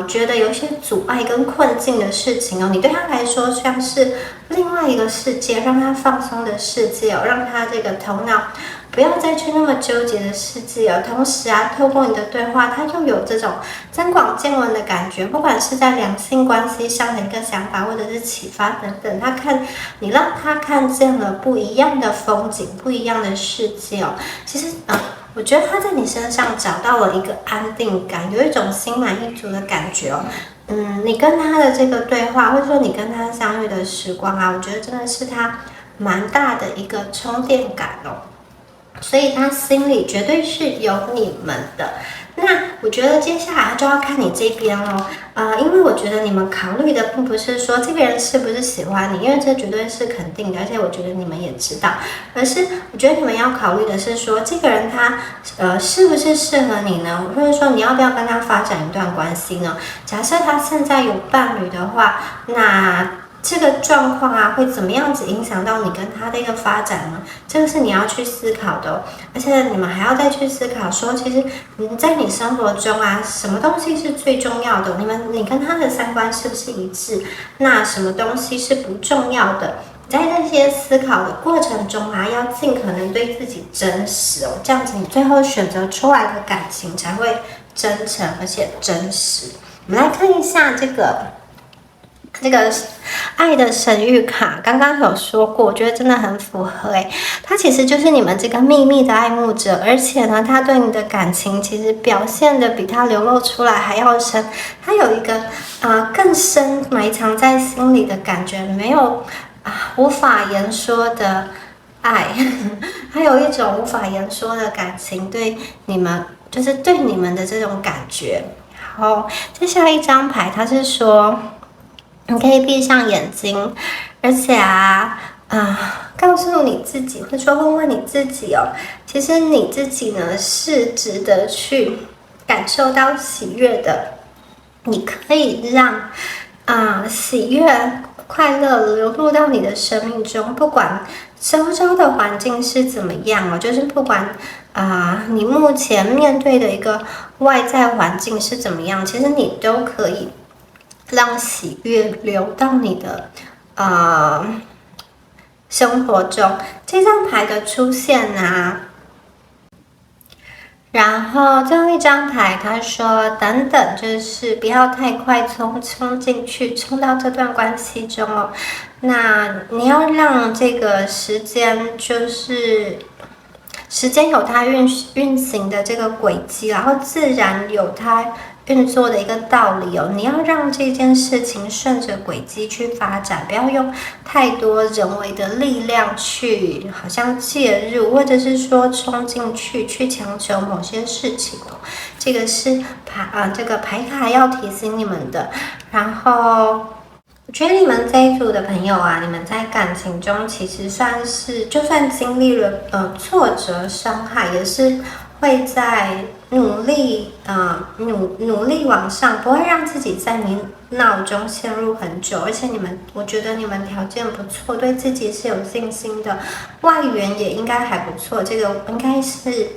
Speaker 1: 觉得有一些阻碍跟困境的事情哦，你对他来说像是另外一个世界，让他放松的世界哦，让他这个头脑不要再去那么纠结的世界哦。同时透过你的对话，他就有这种增广见闻的感觉，不管是在两性关系上的一个想法，或者是启发等等，你让他看见了不一样的风景、不一样的世界哦。其实我觉得他在你身上找到了一个安定感，有一种心满意足的感觉哦。你跟他的这个对话，或者说你跟他相遇的时光我觉得真的是他蛮大的一个充电感哦。所以他心里绝对是有你们的。那我觉得接下来就要看你这边咯，因为我觉得你们考虑的并不是说这个人是不是喜欢你，因为这绝对是肯定的，而且我觉得你们也知道，而是我觉得你们要考虑的是说这个人他是不是适合你呢？或者说你要不要跟他发展一段关系呢？假设他现在有伴侣的话，那这个状况会怎么样子影响到你跟他的一个发展呢？这个是你要去思考的哦。而且你们还要再去思考说，其实在你生活中什么东西是最重要的？你跟他的三观是不是一致？那什么东西是不重要的？在这些思考的过程中要尽可能对自己真实哦，这样子你最后选择出来的感情才会真诚而且真实。我们来看一下这个爱的神谕卡，刚刚有说过，我觉得真的很符合它其实就是你们这个秘密的爱慕者，而且呢，他对你的感情其实表现的比他流露出来还要深，他有一个更深埋藏在心里的感觉，没有无法言说的爱，还有一种无法言说的感情对你们，就是对你们的这种感觉。好，接下来一张牌，它是说你可以闭上眼睛，而且告诉你自己，或者说问问你自己哦，其实你自己呢是值得去感受到喜悦的。你可以让喜悦、快乐流入到你的生命中，不管周遭的环境是怎么样就是不管你目前面对的一个外在环境是怎么样，其实你都可以让喜悦流到你的生活中。这张牌的出现然后最后一张牌他说等等，就是不要太快冲进去，冲到这段关系中哦。那你要让这个时间有它运行的这个轨迹，然后自然有它运作的一个道理哦。你要让这件事情顺着轨迹去发展，不要用太多人为的力量去好像介入，或者是说冲进去去强求某些事情哦。这个是这个牌卡要提醒你们的。然后我觉得你们这一组的朋友你们在感情中其实算是，就算经历了挫折、伤害，也是会在努力往上，不会让自己在泥淖中陷入很久。而且我觉得你们条件不错，对自己是有信心的，外援也应该还不错，这个应该是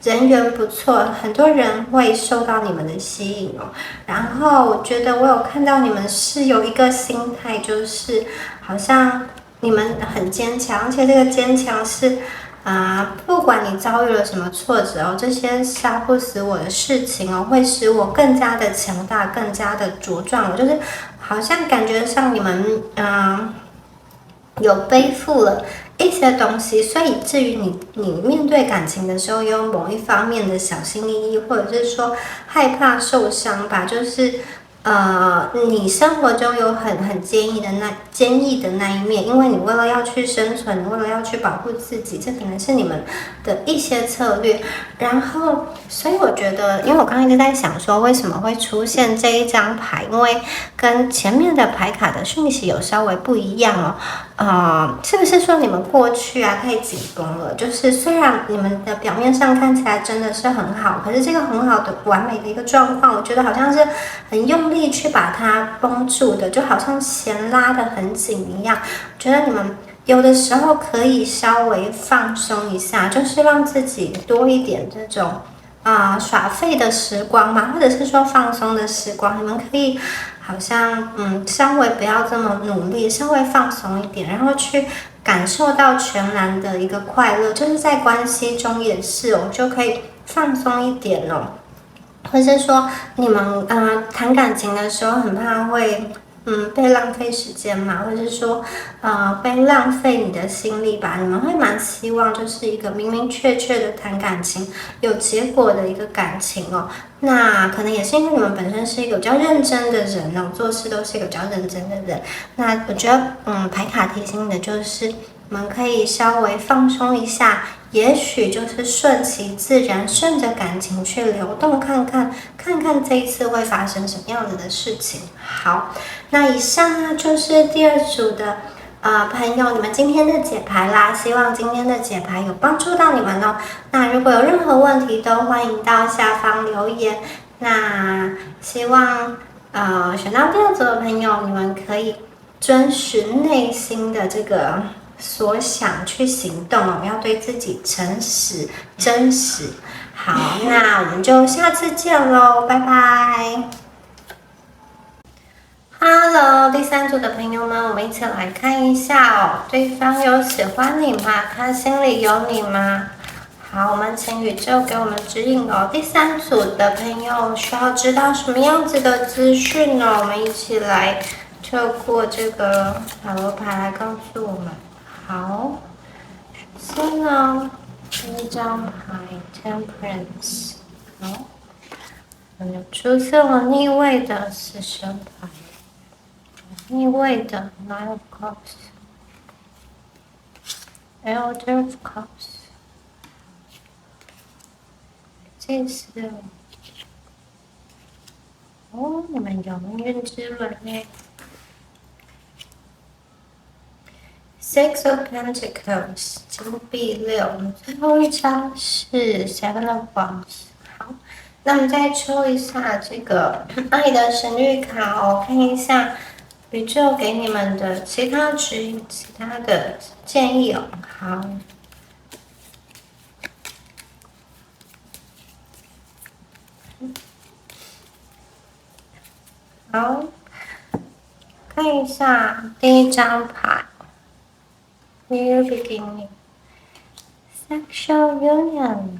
Speaker 1: 人缘不错，很多人会受到你们的吸引哦。然后我觉得我有看到你们是有一个心态，就是好像你们很坚强，而且这个坚强是不管你遭遇了什么挫折哦，这些杀不死我的事情哦，会使我更加的强大，更加的茁壮。我就是好像感觉上你们有背负了一些东西，所以至于你面对感情的时候，有某一方面的小心翼翼，或者是说害怕受伤吧，就是你生活中有很坚毅的那一面，因为你为了要去生存，你为了要去保护自己，这可能是你们的一些策略。然后，所以我觉得，因为我刚刚一直在想说，为什么会出现这一张牌，因为跟前面的牌卡的讯息有稍微不一样哦。是不是说你们过去太紧绷了？就是虽然你们的表面上看起来真的是很好，可是这个很好的完美的一个状况，我觉得好像是很用力去把它绷住的，就好像弦拉得很紧一样。我觉得你们有的时候可以稍微放松一下，就是让自己多一点这种耍废的时光嘛，或者是说放松的时光，你们可以好像稍微不要这么努力，稍微放松一点，然后去感受到全然的一个快乐，就是在关系中也是哦，就可以放松一点哦。或是说你们谈感情的时候很怕会被浪费时间嘛，或者是说被浪费你的心力吧，你们会蛮希望就是一个明明确确的谈感情，有结果的一个感情哦。那可能也是因为你们本身是一个比较认真的人哦，做事都是一个比较认真的人。那我觉得牌卡提醒的就是你们可以稍微放松一下，也许就是顺其自然，顺着感情去流动看看这一次会发生什么样子的事情。好，那以上就是第二组的朋友，你们今天的解牌啦，希望今天的解牌有帮助到你们哦。那如果有任何问题，都欢迎到下方留言。那希望选到第二组的朋友，你们可以遵循内心的这个所想去行动哦，要对自己诚实、真实。好，那我们就下次见喽，拜拜。Hello， 第三组的朋友们，我们一起来看一下哦，对方有喜欢你吗？他心里有你吗？好，我们请宇宙给我们指引哦。第三组的朋友需要知道什么样子的资讯呢？我们一起来透过这个塔罗牌来告诉我们。好，首先呢，这一张牌 Temperance， 好，我们出现了逆位的死神牌。逆位的 Nine of Cups，Elder of Cups， 这是你们有命运之轮耶。Six of Pentacles， 金币六，最后一张是 Seven of Wands。好，那我们再抽一下这个爱的神谕卡哦，看一下宇宙给你们的其他指引、其他的建议哦。好，看一下第一张牌 ，New Beginning， Sexual Union。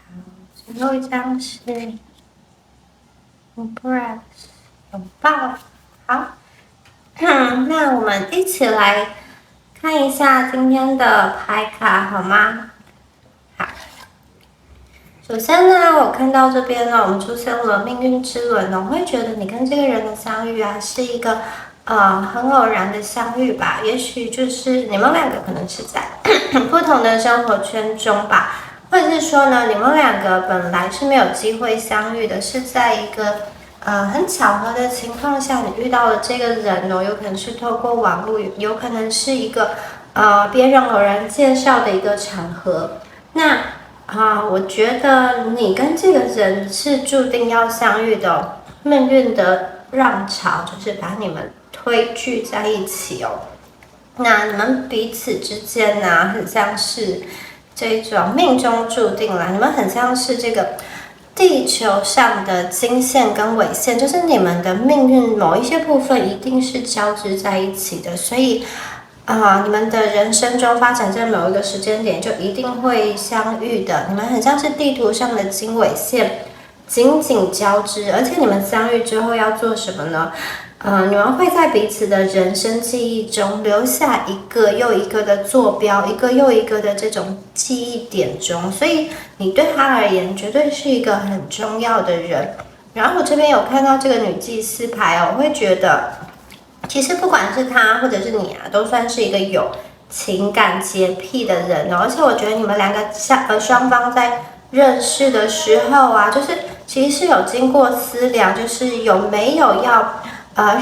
Speaker 1: 好，最后一张是 Embrace， 拥抱。好。那我们一起来看一下今天的牌卡好吗？好，首先呢，我看到这边呢，我们出现了命运之轮呢，我会觉得你跟这个人的相遇是一个很偶然的相遇吧，也许就是你们两个可能是在不同的生活圈中吧，或者是说呢，你们两个本来是没有机会相遇的，是在一个很巧合的情况下，你遇到了这个人哦，有可能是透过网络，有可能是一个别人偶然介绍的一个场合。那我觉得你跟这个人是注定要相遇的哦，命运的浪潮就是把你们推聚在一起哦。那你们彼此之间呢，很像是这种命中注定啦，你们很像是这个地球上的经线跟纬线，就是你们的命运某一些部分一定是交织在一起的，所以你们的人生中发展在某一个时间点就一定会相遇的。你们很像是地图上的经纬线，紧紧交织，而且你们相遇之后要做什么呢？你们会在彼此的人生记忆中留下一个又一个的坐标，一个又一个的这种记忆点中，所以你对他而言绝对是一个很重要的人。然后我这边有看到这个女祭司牌哦，我会觉得，其实不管是他或者是你啊，都算是一个有情感洁癖的人哦。而且我觉得你们两个双方在认识的时候啊，就是其实是有经过思量，就是有没有要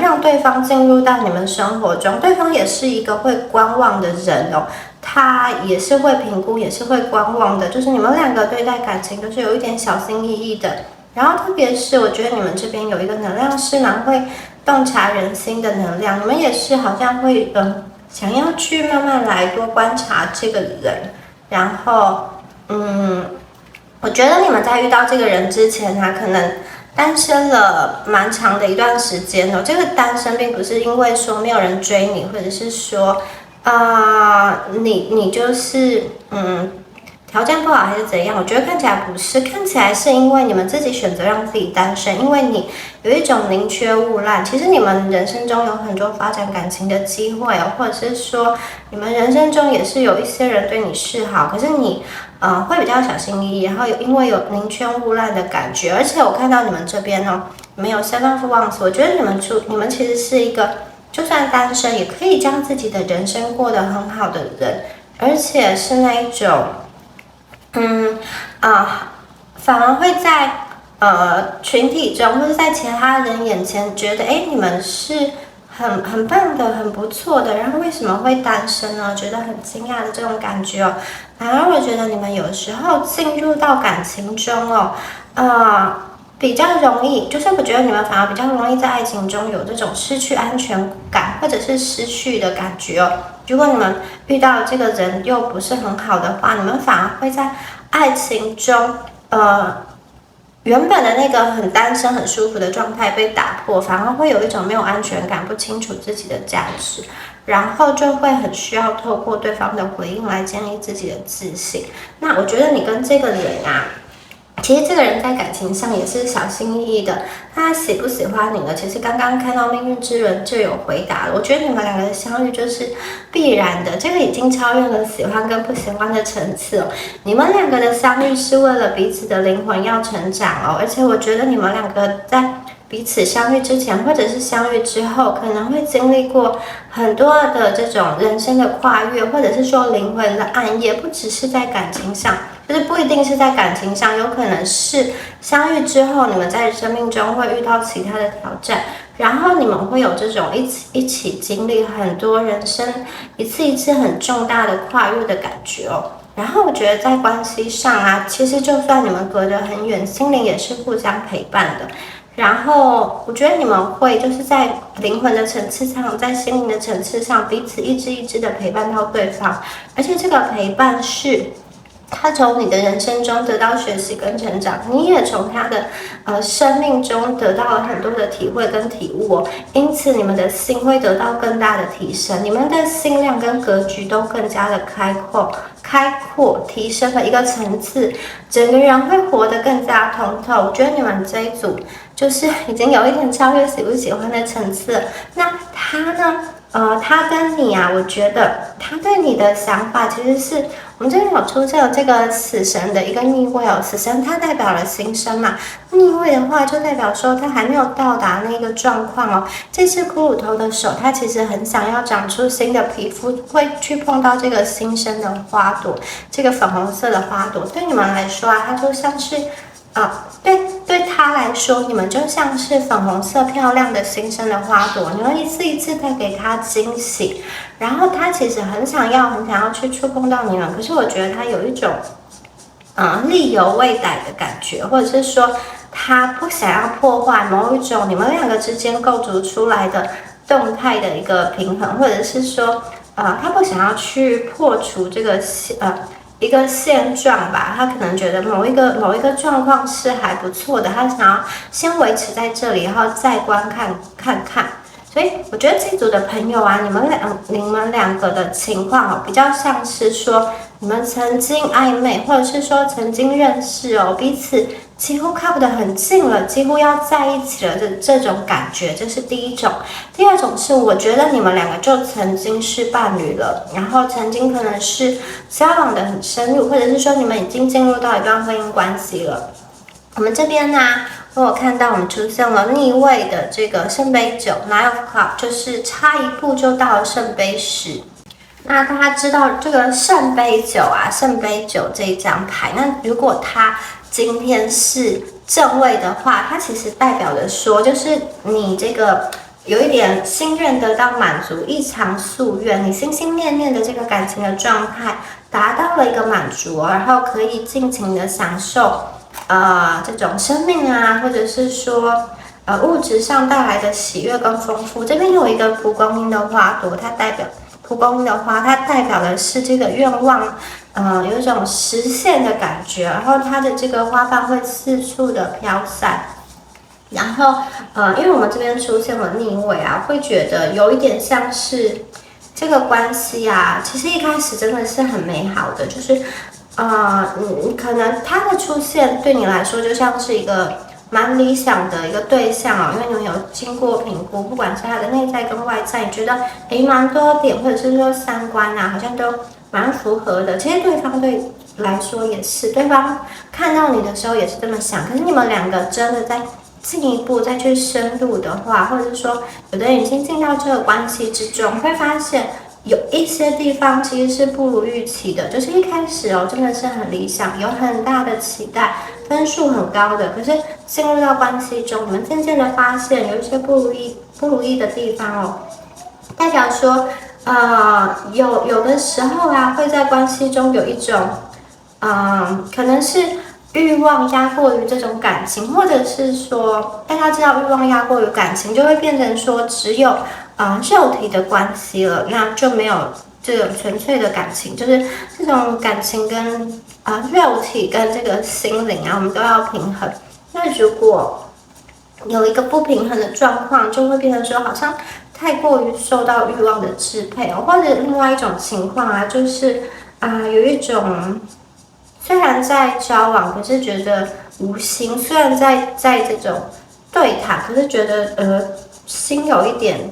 Speaker 1: 让对方进入到你们生活中，对方也是一个会观望的人哦，他也是会评估，也是会观望的，就是你们两个对待感情都是有一点小心翼翼的。然后特别是我觉得你们这边有一个能量是蛮会洞察人心的能量，你们也是好像会想要去慢慢来多观察这个人，然后我觉得你们在遇到这个人之前，他可能单身了蛮长的一段时间哦。这个单身并不是因为说没有人追你，或者是说你就是条件不好还是怎样？我觉得看起来不是，看起来是因为你们自己选择让自己单身，因为你有一种宁缺毋滥。其实你们人生中有很多发展感情的机会哦，或者是说你们人生中也是有一些人对你示好，可是你会比较小心翼翼，然后因为有宁缺毋滥的感觉，而且我看到你们这边哦，你们有 Seven of Wands，我觉得你们其实是一个就算单身也可以将自己的人生过得很好的人，而且是那一种。反而会在群体中，或者在其他人眼前觉得，你们是很棒的，很不错的。然后为什么会单身呢？觉得很惊讶的这种感觉哦。反而我觉得你们有时候进入到感情中哦，比较容易，就是我觉得你们反而比较容易在爱情中有这种失去安全感，或者是失去的感觉哦。如果你们遇到这个人又不是很好的话，你们反而会在爱情中，原本的那个很单身、很舒服的状态被打破，反而会有一种没有安全感、不清楚自己的价值，然后就会很需要透过对方的回应来建立自己的自信。那我觉得你跟这个人啊。其实这个人在感情上也是小心翼翼的，他喜不喜欢你呢？其实刚刚看到命运之轮就有回答了。我觉得你们两个的相遇就是必然的，这个已经超越了喜欢跟不喜欢的层次哦。你们两个的相遇是为了彼此的灵魂要成长哦，而且我觉得你们两个在彼此相遇之前，或者是相遇之后，可能会经历过很多的这种人生的跨越，或者是说灵魂的暗夜，不只是在感情上。就是不一定是在感情上，有可能是相遇之后，你们在生命中会遇到其他的挑战，然后你们会有这种一起经历很多人生一次一次很重大的跨越的感觉哦。然后我觉得在关系上啊，其实就算你们隔得很远，心灵也是互相陪伴的。然后我觉得你们会就是在灵魂的层次上，在心灵的层次上，彼此一支一支的陪伴到对方，而且这个陪伴是。他从你的人生中得到学习跟成长，你也从他的生命中得到了很多的体会跟体悟哦，因此你们的心会得到更大的提升，你们的心量跟格局都更加的开阔，提升了一个层次，整个人会活得更加通透。我觉得你们这一组就是已经有一点超越喜不喜欢的层次了。那他呢？他跟你啊，我觉得他对你的想法其实是我们这边有出现了这个死神的一个逆位哦，死神它代表了新生嘛，逆位的话就代表说他还没有到达那个状况哦。这只骷髅头的手，它其实很想要长出新的皮肤，会去碰到这个新生的花朵，这个粉红色的花朵，对你们来说啊，它就像是。对他来说，你们就像是粉红色漂亮的新生的花朵，你们一次一次带给他惊喜，然后他其实很想要去触碰到你们，可是我觉得他有一种力有未逮的感觉，或者是说他不想要破坏某一种你们两个之间构筑出来的动态的一个平衡，或者是说他不想要去破除这个一个现状吧，他可能觉得某一个状况是还不错的，他想要先维持在这里，然后再观看看。所以我觉得这组的朋友啊，你们两个的情况哦，比较像是说你们曾经暧昧，或者是说曾经认识哦，彼此几乎靠得很近了，几乎要在一起了的这种感觉，这是第一种。第二种是我觉得你们两个就曾经是伴侣了，然后曾经可能是交往的很深入，或者是说你们已经进入到一段婚姻关系了。我们这边呢，我有看到我们出现了逆位的这个圣杯九 Nine of Cups， 就是差一步就到了圣杯10。那大家知道这个圣杯九啊，圣杯九这一张牌，那如果它今天是正位的话，它其实代表的说，就是你这个有一点心愿得到满足，一偿夙愿，你心心念念的这个感情的状态达到了一个满足，然后可以尽情的享受这种生命啊，或者是说物质上带来的喜悦跟丰富。这边有一个蒲公英的花朵，它代表蒲公英的花，它代表的是这个愿望，有一种实现的感觉，然后它的这个花瓣会四处的飘散。然后因为我们这边出现了逆位啊，会觉得有一点像是这个关系啊，其实一开始真的是很美好的，就是可能他的出现对你来说就像是一个蛮理想的一个对象哦，因为你们有经过评估，不管是他的内在跟外在，你觉得蛮多点，或者是说三观啊，好像都蛮符合的。其实对方对来说也是，对方看到你的时候也是这么想。可是你们两个真的在进一步再去深入的话，或者是说有的人已经进到这个关系之中，会发现有一些地方其实是不如预期的，就是一开始哦真的是很理想，有很大的期待，分数很高的，可是进入到关系中，你们渐渐的发现有一些不如意的地方哦，代表说有的时候啊会在关系中有一种可能是欲望压过于这种感情，或者是说大家知道欲望压过于感情，就会变成说只有肉体的关系了，那就没有这种纯粹的感情，就是这种感情跟肉体跟这个心灵啊，我们都要平衡。那如果有一个不平衡的状况，就会变成说好像太过于受到欲望的支配哦，或者另外一种情况啊，就是有一种虽然在交往，可是觉得无心；虽然在这种对谈，可是觉得心有一点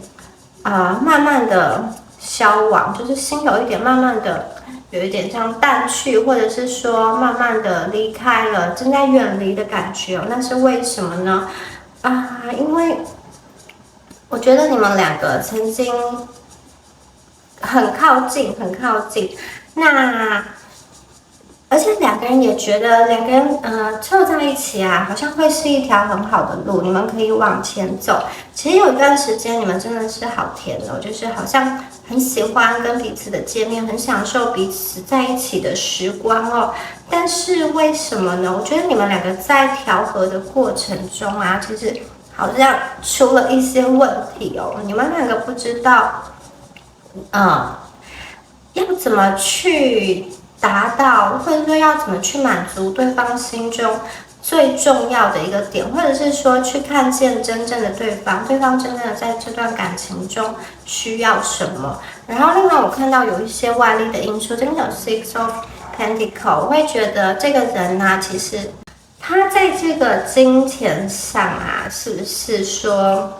Speaker 1: 慢慢的消亡，就是心有一点慢慢的有一点像淡去，或者是说慢慢的离开了，正在远离的感觉哦。那是为什么呢？因为我觉得你们两个曾经很靠近，那而且两个人也觉得两个人凑在一起啊，好像会是一条很好的路，你们可以往前走。其实有一段时间你们真的是好甜哦，就是好像很喜欢跟彼此的见面，很享受彼此在一起的时光哦。但是为什么呢？我觉得你们两个在调和的过程中啊，其实好像出了一些问题哦。你们两个不知道要怎么去达到，或者说要怎么去满足对方心中最重要的一个点，或者是说去看见真正的对方真正的在这段感情中需要什么。然后另外我看到有一些外力的因素，真的有 Six of Pentacles， 我会觉得这个人呢，其实他在这个金钱上啊，是不是说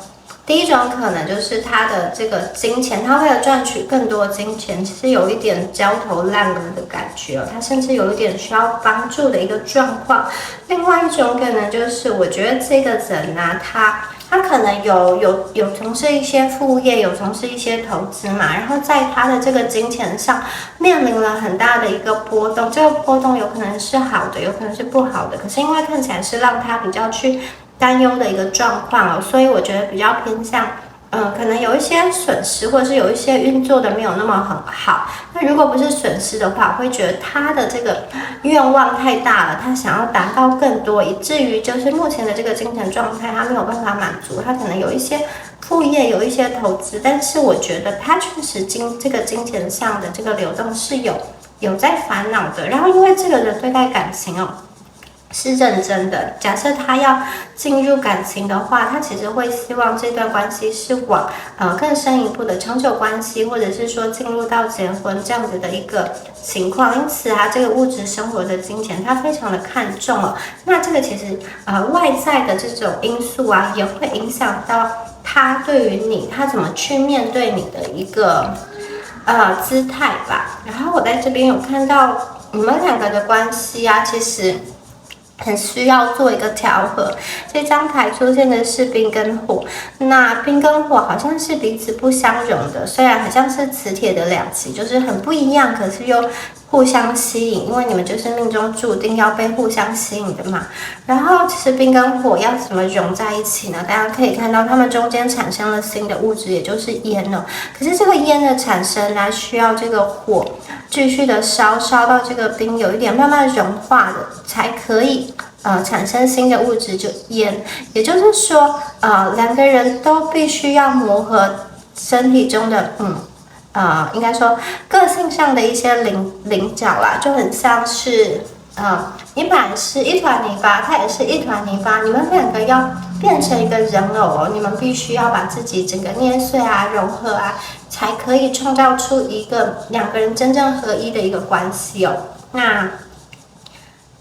Speaker 1: 第一种可能就是他的这个金钱，他为了赚取更多金钱，其实有一点焦头烂额的感觉哦，他甚至有一点需要帮助的一个状况。另外一种可能就是，我觉得这个人啊，他可能有从事一些副业，有从事一些投资嘛，然后在他的这个金钱上面临了很大的一个波动，这个波动有可能是好的，有可能是不好的，可是因为看起来是让他比较去担忧的一个状况哦，所以我觉得比较偏向，可能有一些损失，或者是有一些运作的没有那么很好。那如果不是损失的话，我会觉得他的这个愿望太大了，他想要达到更多，以至于就是目前的这个精神状态他没有办法满足，他可能有一些副业，有一些投资，但是我觉得他确实这个金钱上的这个流动是有有在烦恼的。然后因为这个人对待感情哦是认真的，假设他要进入感情的话，他其实会希望这段关系是往更深一步的长久关系，或者是说进入到结婚这样子的一个情况。因此啊，这个物质生活的金钱他非常的看重哦。那这个其实外在的这种因素啊，也会影响到他对于你，他怎么去面对你的一个姿态吧。然后我在这边有看到你们两个的关系啊，其实很需要做一个调和。这张牌出现的是冰跟火，那冰跟火好像是彼此不相容的，虽然好像是磁铁的两极，就是很不一样，可是又互相吸引，因为你们就是命中注定要被互相吸引的嘛。然后其实冰跟火要怎么融在一起呢？大家可以看到它们中间产生了新的物质，也就是烟哦。可是这个烟的产生呢，需要这个火继续的烧到这个冰有一点慢慢融化的，才可以产生新的物质，就烟。也就是说两个人都必须要磨合身体中的应该说个性上的一些棱角啦，就很像是你本来是一团泥巴，他也是一团泥巴，你们两个要变成一个人偶哦，你们必须要把自己整个捏碎啊、融合啊，才可以创造出一个两个人真正合一的一个关系哦。那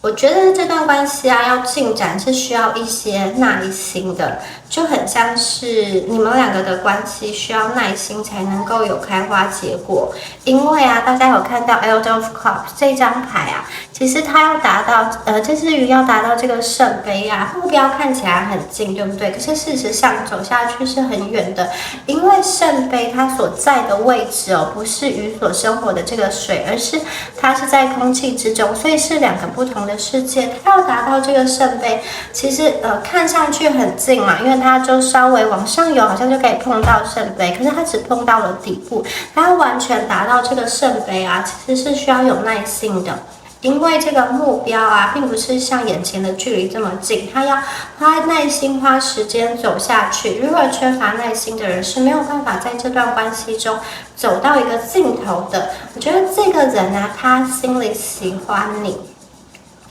Speaker 1: 我觉得这段关系啊，要进展是需要一些耐心的，就很像是你们两个的关系需要耐心才能够有开花结果。因为啊，大家有看到 Elder of Cups 这张牌啊，其实它要达到这只鱼要达到这个圣杯啊，目标看起来很近，对不对？可是事实上走下去是很远的，因为圣杯它所在的位置哦，不是鱼所生活的这个水，而是它是在空气之中，所以是两个不同的世界。它要达到这个圣杯，其实看上去很近嘛，因为它就稍微往上游，好像就可以碰到圣杯，可是它只碰到了底部，它要完全达到这个圣杯啊，其实是需要有耐心的。因为这个目标啊，并不是像眼前的距离这么近，他要花耐心、花时间走下去。如果缺乏耐心的人是没有办法在这段关系中走到一个尽头的。我觉得这个人啊，他心里喜欢你，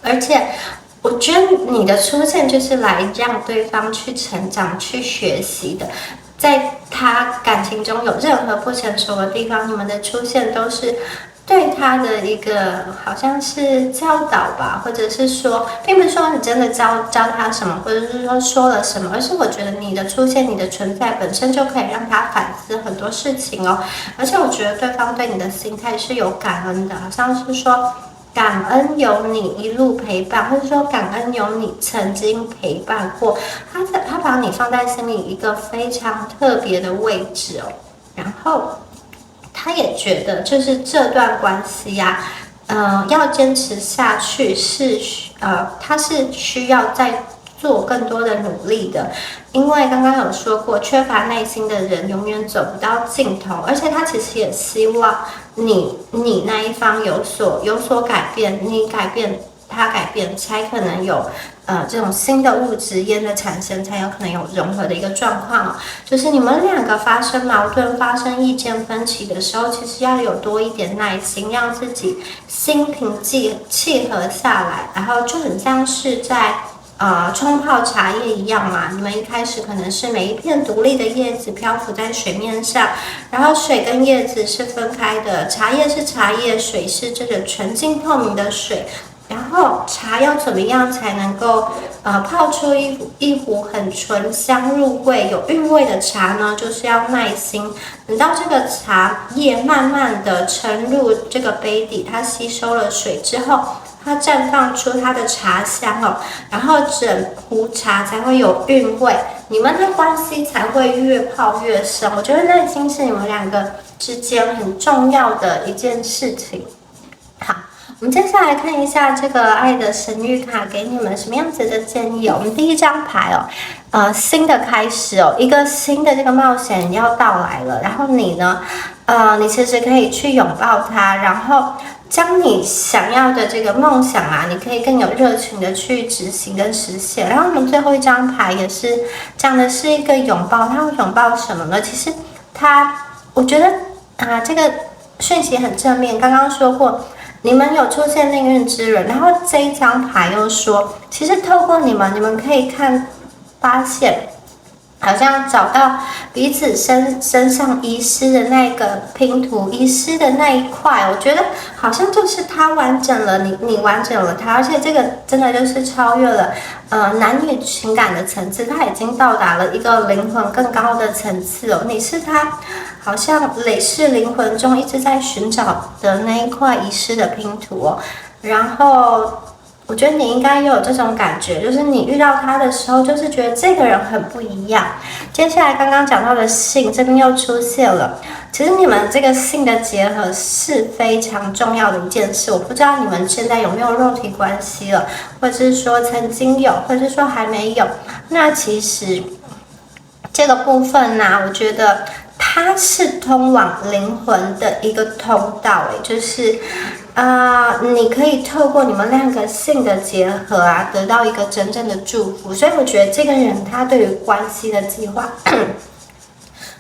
Speaker 1: 而且我觉得你的出现就是来让对方去成长、去学习的。在他感情中有任何不成熟的地方，你们的出现都是对他的一个好像是教导吧，或者是说，并不是说你真的教他什么，或者是说了什么，而是我觉得你的出现、你的存在本身就可以让他反思很多事情哦。而且我觉得对方对你的心态是有感恩的，好像是说感恩有你一路陪伴，或者说感恩有你曾经陪伴过他把你放在心里一个非常特别的位置哦，然后他也觉得就是这段关系呀，要坚持下去是他是需要再做更多的努力的，因为刚刚有说过，缺乏耐心的人永远走不到尽头，而且他其实也希望你那一方有所改变，你改变，他改变，才可能有这种新的物质烟的产生，才有可能有融合的一个状况哦。就是你们两个发生矛盾、发生意见分歧的时候，其实要有多一点耐心，让自己心平气和下来，然后就很像是在冲泡茶叶一样嘛，你们一开始可能是每一片独立的叶子漂浮在水面上，然后水跟叶子是分开的，茶叶是茶叶，水是这个纯净透明的水。然后茶要怎么样才能够泡出一壶很醇香入味、有韵味的茶呢？就是要耐心，等到这个茶叶慢慢的沉入这个杯底，它吸收了水之后，它绽放出它的茶香哦，然后整壶茶才会有韵味，你们的关系才会越泡越深。我觉得耐心是你们两个之间很重要的一件事情。好，我们接下来看一下这个爱的神谕卡给你们什么样子的建议哦。我们第一张牌哦，新的开始哦，一个新的这个冒险要到来了。然后你呢，你其实可以去拥抱它，然后将你想要的这个梦想啊，你可以更有热情的去执行跟实现。然后我们最后一张牌也是讲的是一个拥抱，它会拥抱什么呢？其实我觉得这个讯息很正面。刚刚说过，你们有出现命运之轮，然后这一张牌又说，其实透过你们可以发现。好像找到彼此身上遗失的那个拼图，遗失的那一块，我觉得好像就是他完整了你完整了他，而且这个真的就是超越了男女情感的层次，他已经到达了一个灵魂更高的层次哦。你是他好像累世灵魂中一直在寻找的那一块遗失的拼图哦，然后。我觉得你应该也有这种感觉，就是你遇到他的时候，就是觉得这个人很不一样。接下来刚刚讲到的性，这边又出现了。其实你们这个性的结合是非常重要的一件事。我不知道你们现在有没有肉体关系了，或者是说曾经有，或者是说还没有。那其实这个部分呢，我觉得它是通往灵魂的一个通道，就是你可以透过你们两个性的结合啊，得到一个真正的祝福。所以我觉得这个人他对于关系的计划，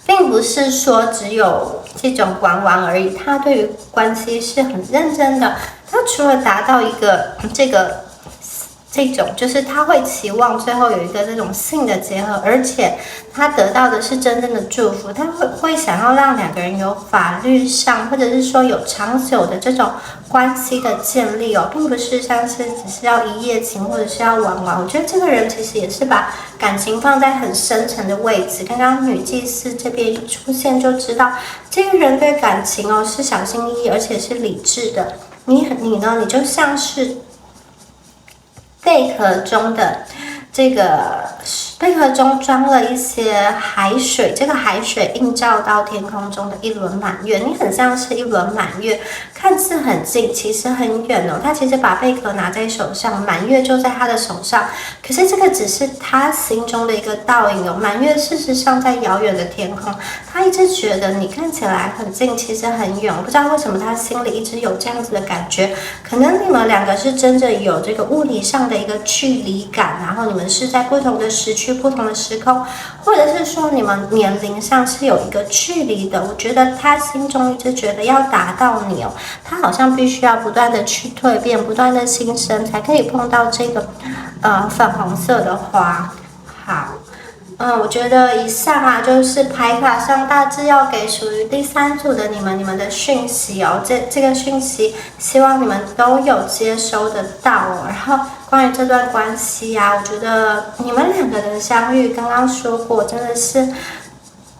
Speaker 1: 并不是说只有这种玩玩而已，他对于关系是很认真的。他除了达到一个这种就是他会期望最后有一个这种性的结合，而且他得到的是真正的祝福，他会想要让两个人有法律上或者是说有长久的这种关系的建立哦，并不是像是只是要一夜情或者是要玩玩。我觉得这个人其实也是把感情放在很深层的位置。刚刚女祭司这边一出现就知道，这个人对感情哦是小心翼翼，而且是理智的。你呢？你就像是贝壳中的这个贝壳中装了一些海水，这个海水映照到天空中的一轮满月，你很像是一轮满月，看似很近，其实很远哦。他其实把贝壳拿在手上，满月就在他的手上，可是这个只是他心中的一个倒影哦。满月事实上在遥远的天空，他一直觉得你看起来很近，其实很远。我不知道为什么他心里一直有这样子的感觉，可能你们两个是真的有这个物理上的一个距离感，然后你们是在不同的时区、不同的时空，或者是说你们年龄上是有一个距离的。我觉得他心中一直觉得要达到你哦，他好像必须要不断的去蜕变，不断的新生，才可以碰到这个粉红色的花。好。我觉得以上啊，就是牌卡上大致要给属于第三组的你们的讯息哦。这个讯息，希望你们都有接收得到哦。然后关于这段关系啊，我觉得你们两个人相遇，刚刚说过，真的是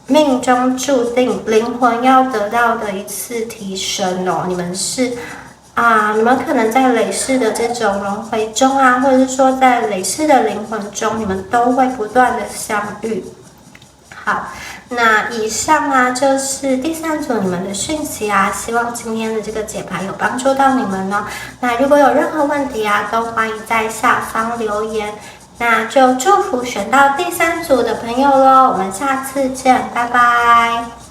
Speaker 1: 命中注定，灵魂要得到的一次提升哦。你们是。你们可能在累世的这种轮回中啊，或者是说在累世的灵魂中，你们都会不断的相遇。好，那以上啊就是第三组你们的讯息啊，希望今天的这个解牌有帮助到你们哦。那如果有任何问题啊，都欢迎在下方留言。那就祝福选到第三组的朋友咯，我们下次见，拜拜。